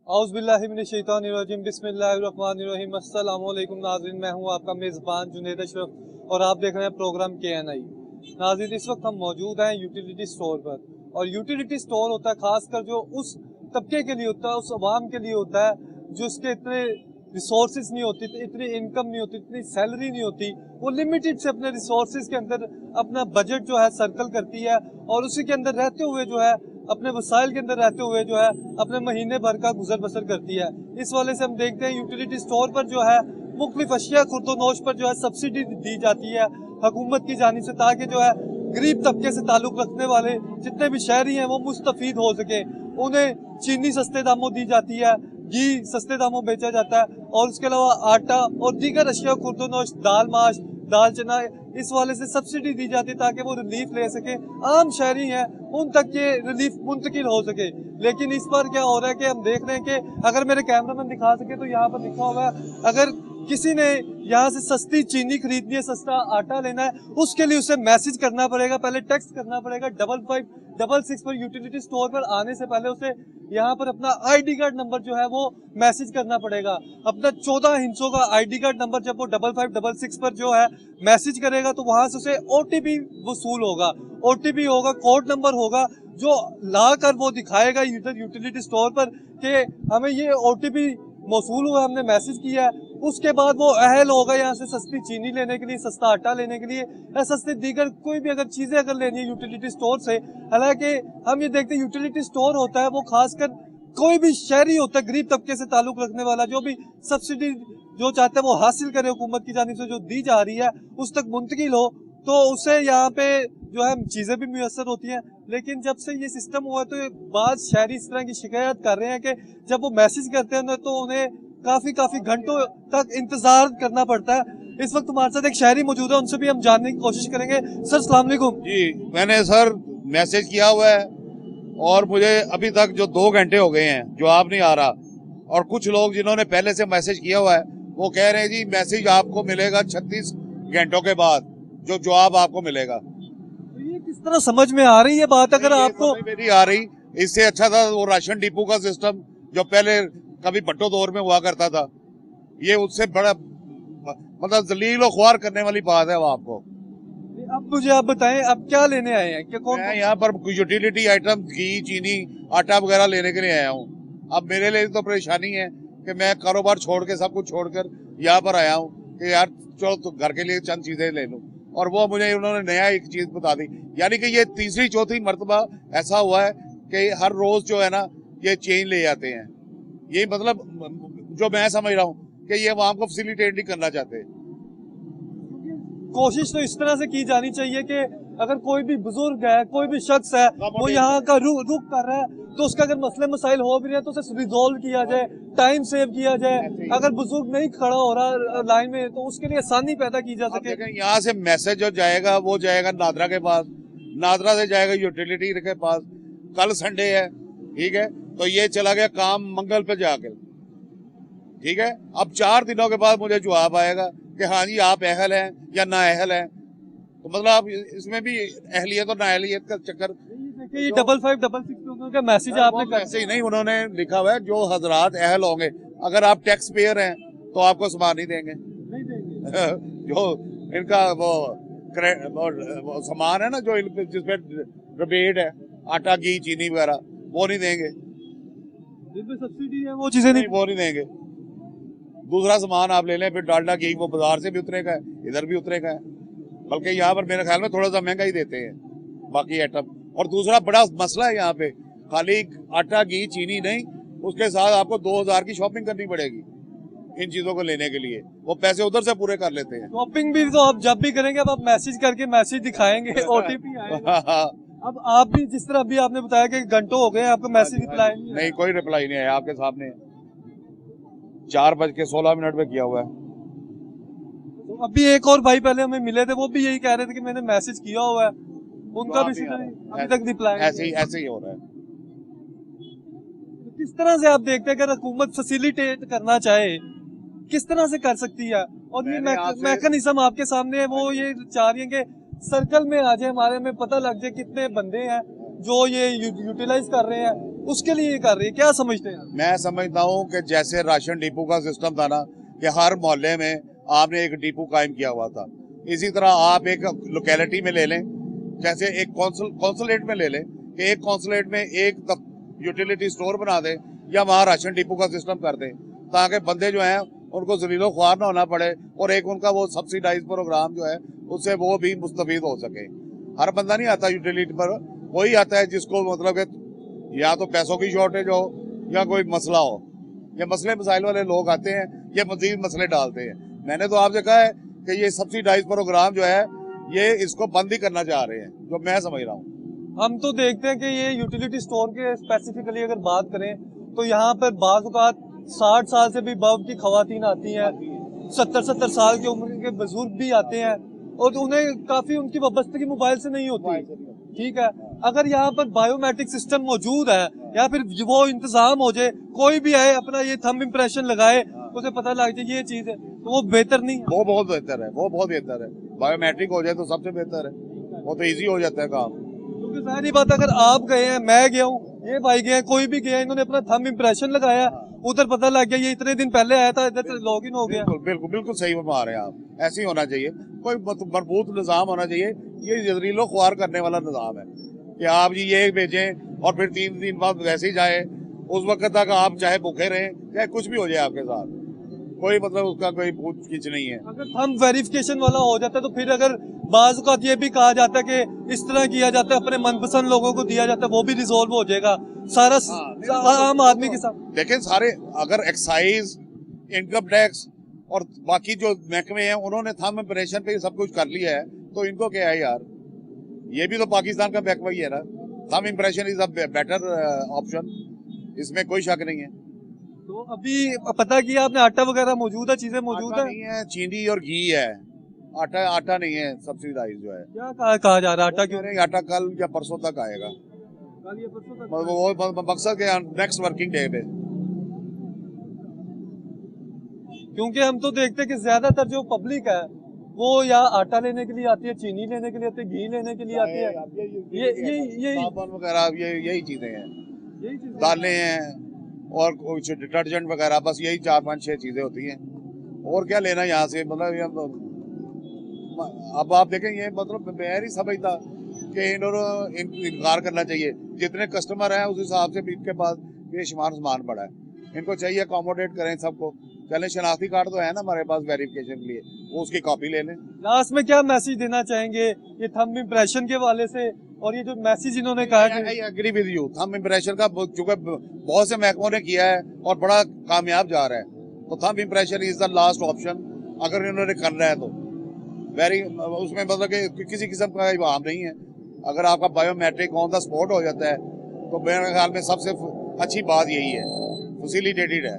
औज़ुबिल्लाहिमिनश्शैतानिर्रजीम बिस्मिल्लाहिर्रहमानिर्रहीम अस्सलाम वालेकुम नाज़रीन, मैं हूं आपका मेज़बान जुनैद अशरफ और आप देख रहे हैं प्रोग्राम KNI। नाज़रीन, इस वक्त हम मौजूद हैं यूटिलिटी स्टोर पर, और यूटिलिटी स्टोर होता है खासकर जो उस तबके के लिए होता है, उस अवाम के लिए होता है जिसके इतने रिसोर्सेज नहीं होती, इतनी इनकम नहीं होती, इतनी सैलरी नहीं होती। वो लिमिटेड से अपने रिसोर्सेज के अंदर अपना बजट जो है सर्कल करती है, और उसी के अंदर रहते हुए जो है अपने वसाइल के अंदर रहते हुए जो है अपने महीने भर का गुजर बसर करती है। इस वाले से हम देखते हैं यूटिलिटी स्टोर पर जो है मुख्तलिफ अशिया खुर्दोनोश पर जो है सब्सिडी दी जाती है हुकूमत की जानिब से, ताकि जो है गरीब तबके से ताल्लुक रखने वाले जितने भी शहरी हैं वो मुस्तफीद हो सके। उन्हें चीनी सस्ते दामों दी जाती है, घी सस्ते दामों बेचा जाता है, और उसके अलावा आटा और दीगर अशिया खुर्दोनोश, दाल माश, दाल चना, इस वाले से सब्सिडी दी जाती है ताकि वो रिलीफ ले सके। आम शहरी हैं उन तक ये रिलीफ मुंतकिल हो सके। लेकिन इस बार क्या हो रहा है कि हम देख रहे हैं कि अगर मेरे कैमरामैन दिखा सके तो यहाँ पर लिखा हुआ है, अगर किसी ने यहाँ से सस्ती चीनी खरीदनी है, सस्ता आटा लेना है, उसके लिए उसे मैसेज करना पड़ेगा, पहले टेक्स्ट करना पड़ेगा 5566 पर। यूटिलिटी स्टोर पर आने से पहले उसे यहाँ पर अपना ID कार्ड नंबर जो है वो मैसेज करना पड़ेगा। अपना 14 हिंसों का ID कार्ड नंबर जब वो 5566 पर जो है मैसेज करेगा तो वहां से उसे OTP वसूल होगा। OTP होगा, कोड नंबर होगा, जो ला कर वो दिखाएगा यूटिलिटी स्टोर पर कि हमें ये OTP मौसूल हुआ, हमने मैसेज किया है। उसके बाद वो अहल होगा यहाँ से सस्ती चीनी लेने के लिए, सस्ता आटा लेने के लिए, या सस्ते दीगर कोई भी अगर चीजें अगर लेनी है यूटिलिटी स्टोर से। हालांकि हम ये देखते हैं यूटिलिटी स्टोर होता है वो खासकर कोई भी शहरी होता है गरीब तबके से ताल्लुक रखने वाला, जो भी सब्सिडी जो चाहता है वो हासिल करे हुकूमत की जानिब से जो दी जा रही है उस तक मुंतकिल हो, तो उसे यहाँ पे जो है चीजें भी मुयसर होती हैं। लेकिन जब से ये सिस्टम हुआ तो बाद शहरी इस तरह की शिकायत कर रहे हैं कि जब वो मैसेज करते हैं तो उन्हें काफी घंटों तक इंतजार करना पड़ता है। इस वक्त हमारे साथ एक शहरी मौजूद है, उनसे भी हम जानने की कोशिश करेंगे। सर अस्सलाम वालेकुम। जी, मैंने सर मैसेज किया हुआ है और मुझे अभी तक जो 2 घंटे हो गए हैं जवाब नहीं आ रहा, और कुछ लोग जिन्होंने पहले से मैसेज किया हुआ है वो कह रहे हैं जी मैसेज आपको मिलेगा 36 घंटों के बाद जो जवाब आपको मिलेगा। तो ये किस तरह समझ में आ रही है बात? अगर आपको मेरी आ रही, इससे अच्छा था वो राशन डिपो का सिस्टम जो पहले कभी भट्टो दौर में हुआ करता था। ये उससे बड़ा मतलब जलील और ख्वार करने वाली बात है वो आपको। अब मुझे आप बताएं, आप क्या लेने आए हैं? क्या कौन मैं यहाँ पर यूटिलिटी आइटम घी, चीनी, आटा वगैरह लेने के लिए आया हूँ। अब मेरे लिए तो परेशानी है कि मैं कारोबार छोड़ के सब कुछ छोड़कर यहाँ पर आया हूँ कि यार चलो तो घर के लिए चंद चीजें ले लूँ, और वो मुझे उन्होंने नया एक चीज बता दी। यानी कि ये तीसरी चौथी मर्तबा ऐसा हुआ है कि हर रोज जो है ना ये चेंज ले जाते हैं। यही मतलब जो मैं समझ रहा हूँ कि ये वहां को फैसिलिटेट नहीं करना चाहते। कोशिश तो इस तरह से की जानी चाहिए कि अगर कोई भी बुजुर्ग है, कोई भी शख्स है, वो यहाँ का रुख कर रहा है तो उसका अगर मसले मसाइल हो भी रहे हैं तो उसे रिजोल्व किया जाए, टाइम सेव किया जाए। अगर बुजुर्ग नहीं खड़ा हो रहा लाइन में तो उसके लिए आसानी पैदा की जा सके। यहाँ से मैसेज जो जाएगा वो जाएगा नादरा के पास, नादरा से जाएगा यूटिलिटी के पास। कल संडे है, ठीक है, तो ये चला गया काम मंगल पे जाकर, ठीक है। अब 4 दिनों के बाद मुझे जवाब आएगा कि हाँ जी आप अहल हैं या ना अहल हैं। तो मतलब इसमें भी अहलियत और ना अहलियत का चक्कर। ये 5566 का मैसेज आपने ऐसे ही नहीं, उन्होंने लिखा हुआ है जो हजरात अहल होंगे, अगर आप टैक्स पेयर हैं तो आपको सामान नहीं देंगे। जो इनका वो सामान है ना जो जिसपे रिबेट है, आटा घी चीनी वगैरह, वो नहीं देंगे, जिसमें सब्सिडी है वो चीजें नहीं, वो नहीं देंगे। दूसरा सामान आप ले लें, फिर डालडा घी वो बाजार से भी उतरेगा है, इधर भी उतरेगा है, बल्कि यहाँ पर मेरे ख्याल में थोड़ा सा महंगा ही देते हैं बाकी आइटम। और दूसरा बड़ा मसला है यहाँ पे, खाली आटा घी चीनी नहीं, उसके साथ आपको 2000 की शॉपिंग करनी पड़ेगी इन चीजों को लेने के लिए। वो पैसे उधर से पूरे कर लेते हैं। शॉपिंग भी तो आप जब भी करेंगे अब आप मैसेज करके मैसेज दिखाएंगे, OTP आएगा। अब आप भी जिस तरह अभी आपने बताया कि घंटों हो गए आपका मैसेज रिप्लाई नहीं, कोई रिप्लाई नहीं आया। आपके सामने 4:16 पे किया हुआ है। तो अभी एक और भाई पहले हमें मिले थे, वो भी यही कह रहे थे कि मैंने मैसेज किया हुआ है, उनका भी अभी तक रिप्लाई ऐसे ही हो रहा है। किस तरह से आप देखते हैं अगर हुकूमत फैसिलिटेट करना चाहे किस तरह से कर सकती है? और ये मैकेनिज्म आपके सामने है, वो ये चाह रही है कि सर्कल में आ जाए, हमारे में पता लग जाए कितने बंदे हैं जो ये यूटिलाइज कर रहे हैं, उसके लिए ये कर रही है, क्या समझते हैं? मैं समझता हूँ कि जैसे राशन डिपो का सिस्टम था ना, कि हर मोहल्ले में आपने एक डिपो कायम किया हुआ था, इसी तरह आप एक लोकेलिटी में ले लें, जैसे एक कौंसलेट में ले लें कि एक कौंसलेट में एक यूटिलिटी स्टोर बना दें या वहाँ राशन डिपो का सिस्टम कर दें, ताकि बंदे जो हैं उनको जलीलो ख्वार ना होना पड़े और एक उनका वो सब्सिडाइज प्रोग्राम जो है उससे वो भी मुस्तफीद हो सके। हर बंदा नहीं आता यूटिलिटी पर, वही आता है जिसको मतलब कि या तो पैसों की शॉर्टेज हो या कोई मसला हो, या मसले मसाइल वाले लोग आते हैं, ये मजीद मसले डालते हैं। मैंने तो आपसे कहा है कि ये सब्सिडाइज प्रोग्राम जो है ये इसको बंद ही करना चाह रहे हैं, जो मैं समझ रहा हूँ। हम तो देखते हैं कि ये यूटिलिटी स्टोर के स्पेसिफिकली अगर बात करें तो यहाँ पर बाज़ औक़ात 60 साल से भी बब की खवातीन आती हैं, 70 साल की उम्र के बुजुर्ग भी आते हैं और उन्हें काफी उनकी वाबस्तगी मोबाइल से नहीं होती। ठीक है, अगर यहाँ पर बायोमेट्रिक सिस्टम मौजूद है या फिर वो इंतजाम हो जाए, कोई भी आए अपना ये थंब इम्प्रेशन लगाए, उसे पता लग जाए ये चीज है, तो वो बेहतर नहीं है? वो बहुत बेहतर है, वो बहुत बेहतर है। बायोमेट्रिक हो जाए तो सबसे बेहतर है, वो तो इजी हो जाता है काम। क्योंकि सारी बात, अगर आप गए हैं, मैं गया हूँ, ये भाई गए हैं, कोई भी गया, इन्होंने अपना थंब इम्प्रेशन लगाया, उधर पता लग गया ये इतने दिन पहले आया था, इधर से लॉग इन हो गया। बिल्कुल बिल्कुल बिल्कुल सही बता रहे हैं आप, ऐसे ही होना चाहिए। कोई मजबूत निज़ाम होना चाहिए, ये जहरीलो ख्वार करने वाला निज़ाम है कि आप जी ये भेजें और फिर 3 दिन बाद वैसे ही जाए, उस वक्त तक आप चाहे भूखे रहें, चाहे कुछ भी हो जाए आपके साथ, कोई मतलब उसका कोई पूछ खींच नहीं है। अगर थंब वेरिफिकेशन वाला हो जाता है तो फिर अगर बाज़ औक़ात ये भी कहा जाता है कि इस तरह किया जाता है, अपने मनपसंद लोगों को दिया जाता है, वो भी रिजोल्व हो जाएगा सारा आम आदमी के साथ। लेकिन सारे अगर एक्साइज, इनकम टैक्स और बाकी जो महकमे हैं उन्होंने थंब इम्प्रेशन पे सब कुछ कर लिया है, तो इनको क्या है यार, ये भी तो पाकिस्तान का महकमा ही है ना। Thumb impression is a better option, इसमें कोई शक नहीं है। तो अभी पता किया आपने, आटा वगैरह मौजूद है, चीजें मौजूद आटा है? नहीं है, चीनी और घी है, आटा नहीं है सब्सिडाइज जो है। क्या कहा जा रहा है, आटा क्यों? आटा कल या परसों तक आएगा, कल या परसों तक? वो मकसद के नेक्स्ट वर्किंग डे पे। क्योंकि हम तो देखते हैं कि ज्यादातर जो पब्लिक है वो या आटा लेने के लिए आती है, चीनी लेने के लिए आती है, घी लेने के लिए आती है, ये साबुन वगैरह यही चीजें हैं, यही चीजें दालें हैं और कुछ डिटर्जेंट वगैरह, बस यही 4-5-6 चीजें होती हैं। और क्या लेना यहाँ से, मतलब अब आप देखें, ये मतलब मैं नहीं समझता कि इन्होंने इनकार करना चाहिए। जितने कस्टमर हैं उस हिसाब से इनके पास बेशुमार सामान पड़ा है, इनको चाहिए अकोमोडेट करें सबको। चले, शनाख्ती कार्ड तो है ना हमारे पास वेरिफिकेशन के लिए, वो उसकी कॉपी ले लें। लास्ट में क्या मैसेज देना चाहेंगे ये थंब इम्प्रेशन के वाले से, और ये जो मैसेज इन्होंने कहा कि I agree with you, thumb impression का चूंकि बहुत से महकमों ने किया है और बड़ा कामयाब जा रहा है, तो thumb impression is the last option अगर इन्होंने करना है तो। उसमें मतलब कि किसी किस्म का इबाम नहीं है। अगर आपका बायोमेट्रिक ऑन द स्पॉट हो जाता है तो मेरे ख्याल में सबसे अच्छी बात यही है, फैसिलिटेटेड है,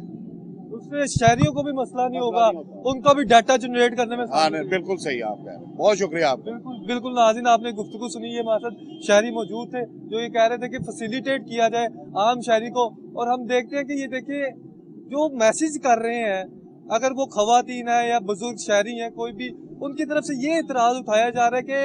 उससे शहरियों को भी मसला नहीं होगा, उनका भी डाटा जनरेट करने में। हाँ बिल्कुल सही आपका, बहुत शुक्रिया आपका। बिल्कुल बिल्कुल नाज़रीन, आपने गुफ्तगू सुनी, ये हमारे साथ शहरी मौजूद थे जो ये कह रहे थे कि फैसिलिटेट किया जाए आम शहरी को। और हम देखते हैं कि ये देखिए जो मैसेज कर रहे हैं, अगर वो खवातीन है या बुजुर्ग शहरी हैं, कोई भी, उनकी तरफ से ये इतराज उठाया जा रहा है कि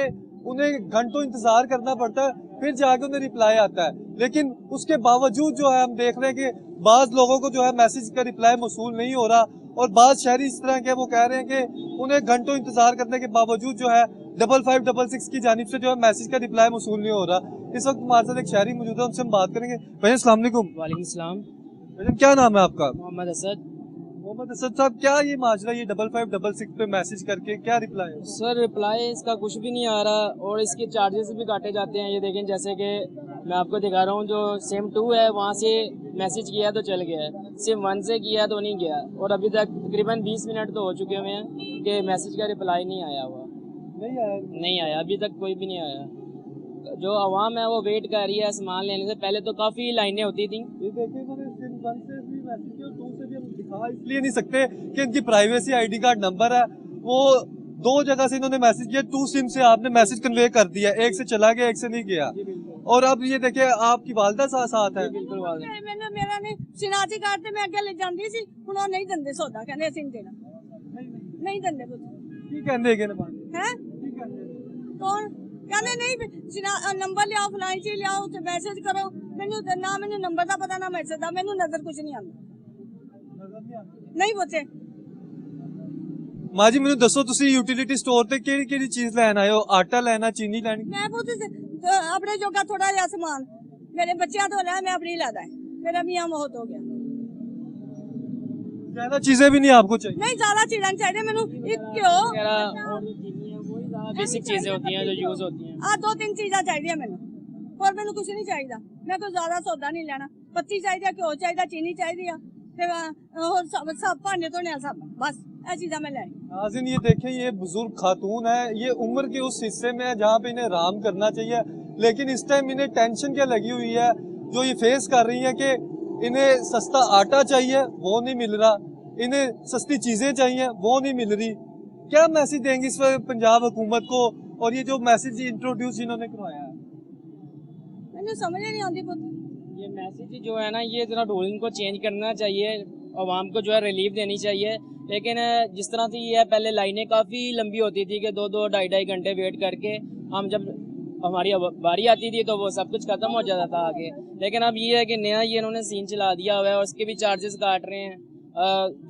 उन्हें घंटों इंतजार करना पड़ता है, फिर जाके उन्हें रिप्लाई आता है। लेकिन उसके बावजूद जो है हम देख रहे हैं कि बाज़ लोगों को जो है मैसेज का रिप्लाई मौसूल नहीं हो रहा, और बाज़ शहरी इस तरह के वो कह रहे हैं कि उन्हें घंटों इंतजार करने के बावजूद जो है 5566 की जानिब से जो है मैसेज का रिप्लाई मौसूल नहीं हो रहा। इस वक्त हमारे साथ एक शहरी मौजूद है, उनसे हम बात करेंगे। भैया अस्सलाम वालेकुम। वालेकुम सलाम। भैया क्या नाम है आपका? मोहम्मद असद। मोहम्मद असद साहब, क्या ये माजरा, ये 5566 पे मैसेज करके क्या रिप्लाई है? सर रिप्लाई इसका कुछ भी नहीं आ रहा और इसके चार्जेस भी काटे जाते हैं। ये देखें, जैसे कि मैं आपको दिखा रहा हूँ, जो सिम 2 है वहाँ से मैसेज किया तो चल गया है, सिम 1 से किया तो नहीं गया, और अभी तक तकरीबन 20 मिनट तो हो चुके हुए हैं कि मैसेज का रिप्लाई नहीं आया हुआ। नहीं आया अभी तक, कोई भी नहीं आया। जो आवाम है वो वेट कर रही है सामान लेने से पहले, तो काफ़ी लाइनें होती थी। ये देखिए, तो सिम 1 से भी मैसेज किया, 2 से भी हम दिखा इसलिए नहीं सकते कि इनकी प्राइवेसी आईडी कार्ड नंबर है, वो 2 जगह से इन्होंने मैसेज किया, 2 सिम से आपने मैसेज कन्वे कर दिया, एक से चला गया, एक से नहीं गया। और अब ये देखिए आपकी वालदा साथ है। बिल्कुल वालदा। मेरा नहीं सिनाती कार्ड मैं अगे ले जाती सी, हुण ओह नहीं दिंदे सौदा, कहंदे असीं नहीं देना, नहीं दिंदे पुੱਤ। की कहंदे हैगे ने बात हैं की कहंदे? कौन कहंदे नहीं नंबर लियाओ, फलानी चीज लियाओ, उत्ते मैसेज करो, ਮੈਨੂੰ ਨਾ ਮੈਨੂੰ ਨੰਬਰ ਦਾ ਪਤਾ ਨਾ ਮੈਸੇਜ ਦਾ, ਮੈਨੂੰ ਨਜ਼ਰ ਕੁਝ ਨਹੀਂ ਆਉਂਦਾ ਨਹੀਂ ਪੁੱਛੇ। ਮਾਂ ਜੀ ਮੈਨੂੰ ਦੱਸੋ ਤੁਸੀਂ ਯੂਟਿਲਿਟੀ ਸਟੋਰ ਤੇ ਕਿਹੜੀ ਕਿਹੜੀ ਚੀਜ਼ ਲੈਣ ਆਏ ਹੋ? ਆਟਾ ਲੈਣਾ, ਚੀਨੀ ਲੈਣੀ? ਮੈਂ ਪੁੱਛ ਆਪਣੇ ਜੋਗਾ ਥੋੜਾ ਜਿਹਾ ਸਮਾਨ ਮੇਰੇ ਬੱਚਿਆਂ ਤੋਂ ਲੈ, मैं अपनी लादा है, मेरा मियाँ मौत हो गया। ज्यादा चीजें भी नहीं आपको चाहिए? नहीं ज्यादा चीजें चाहिए मैनू, एक क्यों बेसिक चीजें होती हैं जो यूज होती हैं। आ 2-3 चीजा चाहिए मैनू, और मैनू कुछ नहीं चाहिए। मैं कोई ज्यादा सौदा नहीं लेना। पत्ती चाहिए, घ्यो चाहिए, चीनी चाहिए, सब भांडे धोने सब, बस ये चीजा मैं लै। नाज़रीन ये देखें, ये बुजुर्ग खातून है, ये उम्र के उस हिस्से में है जहाँ पे इन्हें आराम करना चाहिए, लेकिन इस टाइम इन्हें टेंशन क्या लगी हुई है जो ये फेस कर रही है कि इन्हें सस्ता आटा चाहिए वो नहीं मिल रहा, इन्हें सस्ती चीजें चाहिए वो नहीं मिल रही। क्या मैसेज देंगे इस वक्त पंजाब हुकूमत को, और ये जो मैसेज इंट्रोड्यूस इन्होंने करवाया है? मैंने समझ नहीं आती पुत्र। ये मैसेज जो है ना, ये जरा रूलिंग को चेंज करना चाहिए, आवाम को जो है रिलीफ देनी चाहिए। लेकिन जिस तरह से ये है, पहले लाइनें काफ़ी लंबी होती थी कि 2-2 ढाई-ढाई घंटे वेट करके हम जब हमारी बारी आती थी तो वो सब कुछ खत्म हो जाता था आगे। लेकिन अब ये है कि नया ये इन्होंने सीन चला दिया हुआ है और उसके भी चार्जेस काट रहे हैं।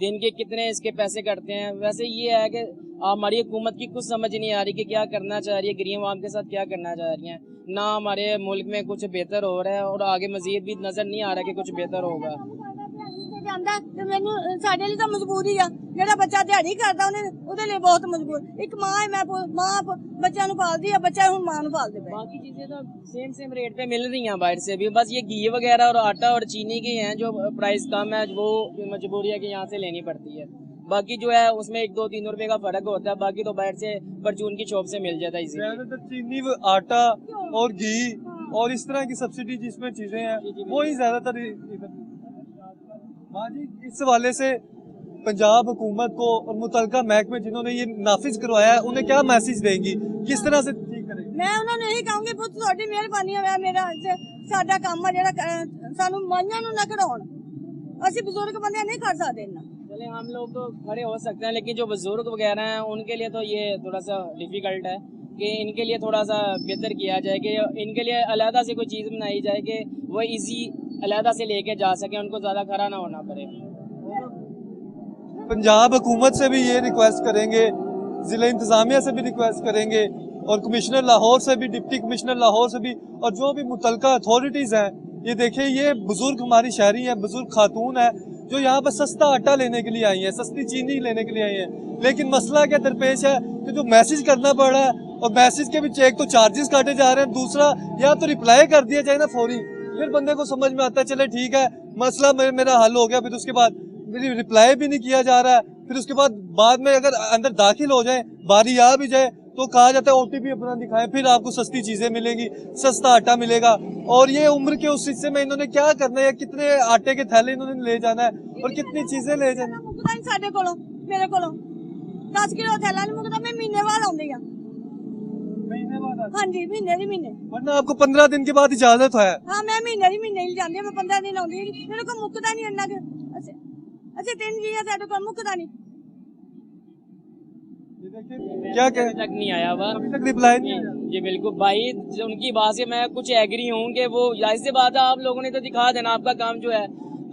दिन के कितने इसके पैसे कटते हैं। वैसे ये है कि हमारी हुकूमत की कुछ समझ नहीं आ रही कि क्या करना चाह रही है, गरीब आवाम के साथ क्या करना चाह रही है। ना हमारे मुल्क में कुछ बेहतर हो रहा है और आगे मजीद भी नजर नहीं आ रहा कि कुछ बेहतर होगा। ਜਾਂਦਾ ਤੇ ਮੈਨੂੰ ਸਾਡੇ ਲਈ ਤਾਂ ਮਜਬੂਰੀ ਆ, ਜਿਹੜਾ ਬੱਚਾ ਦਿਹਾੜੀ ਕਰਦਾ ਉਹਦੇ ਲਈ ਬਹੁਤ ਮਜਬੂਰ। ਇੱਕ ਮਾਂ ਹੈ, ਮੈਂ ਮਾਂ ਬੱਚਿਆਂ ਨੂੰ ਪਾਲਦੀ ਆ, ਬੱਚਾ ਹੁਣ ਮਾਂ ਨੂੰ ਪਾਲਦੇ ਪਏ। बाकी चीजें तो सेम रेट पे मिल रही हैं बाहर से भी, बस ये घी वगैरह और आटा और चीनी की हैं जो प्राइस कम है, वो मजबूरी है कि यहाँ से लेनी पड़ती है। बाकी जो है उसमें 1-2-3 रुपए का फर्क होता है, बाकी तो बाहर से परचून की शॉप से मिल जाता है इसी। ज्यादातर चीनी, आटा और घी और इस तरह की सब्सिडी जिसमें चीजें हैं वो ही ज्यादातर इधर। माँ जी इस हवाले से पंजाब हुकूमत को और मुतलका महकमे जिन्होंने ये नाफिज करवाया है उन्हें क्या मैसेज देंगी, किस तरह से ठीक करेंगे? मैं उन्होंने यही कहूंगी पुੱਤ ਤੁਹਾਡੀ ਮਿਹਰਬਾਨੀ ਹੈ, ਮੇਰਾ ਸਾਡਾ ਕੰਮ ਆ ਜਿਹੜਾ ਸਾਨੂੰ ਮਾਈਆਂ ਨੂੰ ਨਾ ਕਢਾਉਣ, ਅਸੀਂ ਬਜ਼ੁਰਗ ਬੰਦੇ ਨਹੀਂ कर सकते इतना। चले हम लोग तो खड़े हो सकते हैं, लेकिन जो बुजुर्ग वगैरह हैं उनके लिए तो ये थोड़ा सा डिफिकल्ट है कि इनके लिए थोड़ा सा बेहतर किया जाए कि इनके लिए अलहदा से कोई चीज़ बनाई जाए कि वो इजी अलहदा से लेके जा सके, उनको ज़्यादा खड़ा ना होना पड़े। पंजाब हुकूमत से भी ये रिक्वेस्ट करेंगे, जिला इंतजामिया से भी रिक्वेस्ट करेंगे और कमिश्नर लाहौर से भी, डिप्टी कमिश्नर लाहौर से भी, और जो भी मुतलका अथॉरिटीज़ हैं, ये देखिए ये बुजुर्ग हमारी शहरी हैं, बुजुर्ग खातून है जो यहाँ पर सस्ता आटा लेने के लिए आई है, सस्ती चीनी लेने के लिए आई है, लेकिन मसला क्या दरपेश है कि जो मैसेज करना पड़ रहा है और मैसेज के भी एक तो चार्जेस काटे जा रहे हैं, दूसरा या तो रिप्लाई कर दिया जाए ना फौरी, फिर बंदे को समझ में आता है चले ठीक है मसला मेरा हल हो गया, फिर उसके बाद मेरी रिप्लाई भी नहीं किया जा रहा है, फिर उसके बाद में अगर अंदर दाखिल हो जाए, बारी आ भी जाए तो कहा जाता है OTP अपना दिखाएं, फिर आपको सस्ती चीजें मिलेंगी, सस्ता आटा मिलेगा। और ये उम्र के उस हिस्से में इन्होंने क्या करना है, कितने आटे के थैले इन्होंने ले जाना है और कितनी चीजें ले जाना है। ਮੁੱਕਦਾ ਨਹੀਂ ਸਾਡੇ ਕੋਲੋਂ, ਮੇਰੇ ਕੋਲੋਂ 10 ਕਿਲੋ ਥੈਲਾ ਨਹੀਂ ਮੁੱਕਦਾ, ਮੈਂ ਮਹੀਨੇ ਬਾਅਦ ਆਉਂਦੀ ਆ। महीने बाद आते ਹਾਂਜੀ ਮਹੀਨੇ ਦੀ ਮਹੀਨੇ। हैं। वरना आपको 15 दिन के बाद इजाजत है। ਹਾਂ मैं महीने ਦੀ ਮਹੀਨੇ ਹੀ ਜਾਂਦੀ ਆ, मैं 15 ਦਿਨ ਆਉਂਦੀ ਨਹੀਂ, ਮੇਰੇ ਕੋਲ ਮੁੱਕਦਾ ਨਹੀਂ ਇੰਨਾ ਕਿ ਅਸੀਂ 3 ਜੀ ਆ, ਸਾਡੇ ਕੋਲ ਮੁੱਕਦਾ ਨਹੀਂ। ये देखिए क्या कह अभी तक नहीं आया हुआ। अभी तक रिप्लाई नहीं आया। जी बिल्कुल भाई, उनकी बात से मैं कुछ एग्री हूँ कि वो जाहिर सी बात है, आप लोगों ने तो दिखा देना आपका काम जो है,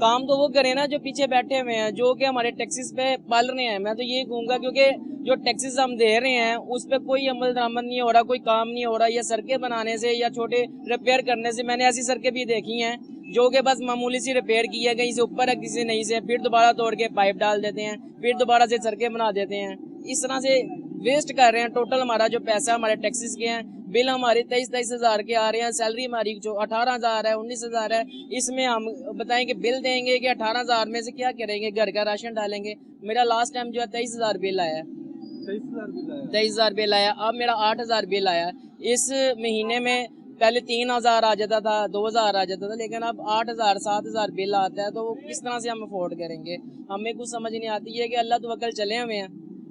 काम तो वो करें ना जो पीछे बैठे हुए हैं, जो कि हमारे टैक्सेस पे पाल रहे हैं। मैं तो ये कहूँगा क्योंकि जो टैक्सेस हम दे रहे हैं उस पर कोई अमल दरामद नहीं हो रहा, कोई काम नहीं हो रहा। या सड़कें बनाने से या छोटे रिपेयर करने से, मैंने ऐसी सड़कें भी देखी हैं जो कि बस मामूली सी रिपेयर की है, कहीं से ऊपर है किसी नहीं से, फिर दोबारा तोड़ के पाइप डाल देते हैं, फिर दोबारा से सड़कें बना देते हैं। इस तरह से वेस्ट कर रहे हैं। टोटल हमारा जो पैसा हमारे टैक्सेस के हैं, बिल हमारे 23-23 हज़ार के आ रहे हैं, सैलरी हमारी जो 18,000 है 19,000 है, इसमें हम बताएं कि बिल देंगे कि 18,000 में से क्या करेंगे, घर का राशन डालेंगे। मेरा लास्ट टाइम जो है 23,000 बिल आया, 23,000 बिल आया, अब मेरा 8,000 बिल आया। इस महीने में पहले 3,000 आ जाता था, 2,000 आ जाता था, लेकिन अब 8,000 7,000 बिल आता है। तो वो किस तरह से हम अफोर्ड करेंगे, हमें कुछ समझ नहीं आती है कि अल्लाह तवक्कल चले हुए हैं,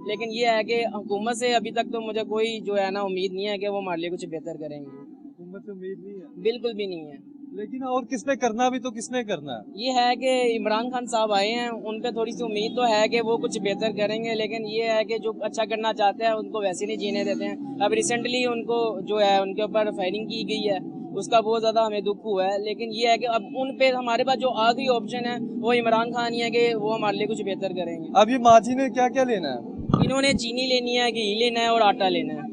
लेकिन ये है कि हुकूमत से अभी तक तो मुझे कोई जो है ना उम्मीद नहीं है कि वो हमारे लिए कुछ बेहतर करेंगे। हुकूमत से उम्मीद नहीं है, बिल्कुल भी नहीं है। लेकिन और किसने करना भी तो किसने करना है? ये है कि इमरान खान साहब आए हैं, उन पे थोड़ी सी उम्मीद तो है कि वो कुछ बेहतर करेंगे, लेकिन ये है कि जो अच्छा करना चाहते हैं उनको वैसे नहीं जीने देते हैं। अब रिसेंटली उनको जो है उनके ऊपर फायरिंग की गई है, उसका बहुत ज़्यादा हमें दुख हुआ है। लेकिन ये है कि अब उन पे हमारे पास जो आखिरी ऑप्शन है वो इमरान खान ही है कि वो हमारे लिए कुछ बेहतर करेंगे। अब ये माजी ने क्या क्या लेना है? इन्होंने चीनी लेनी है, घी लेना है और आटा लेना है।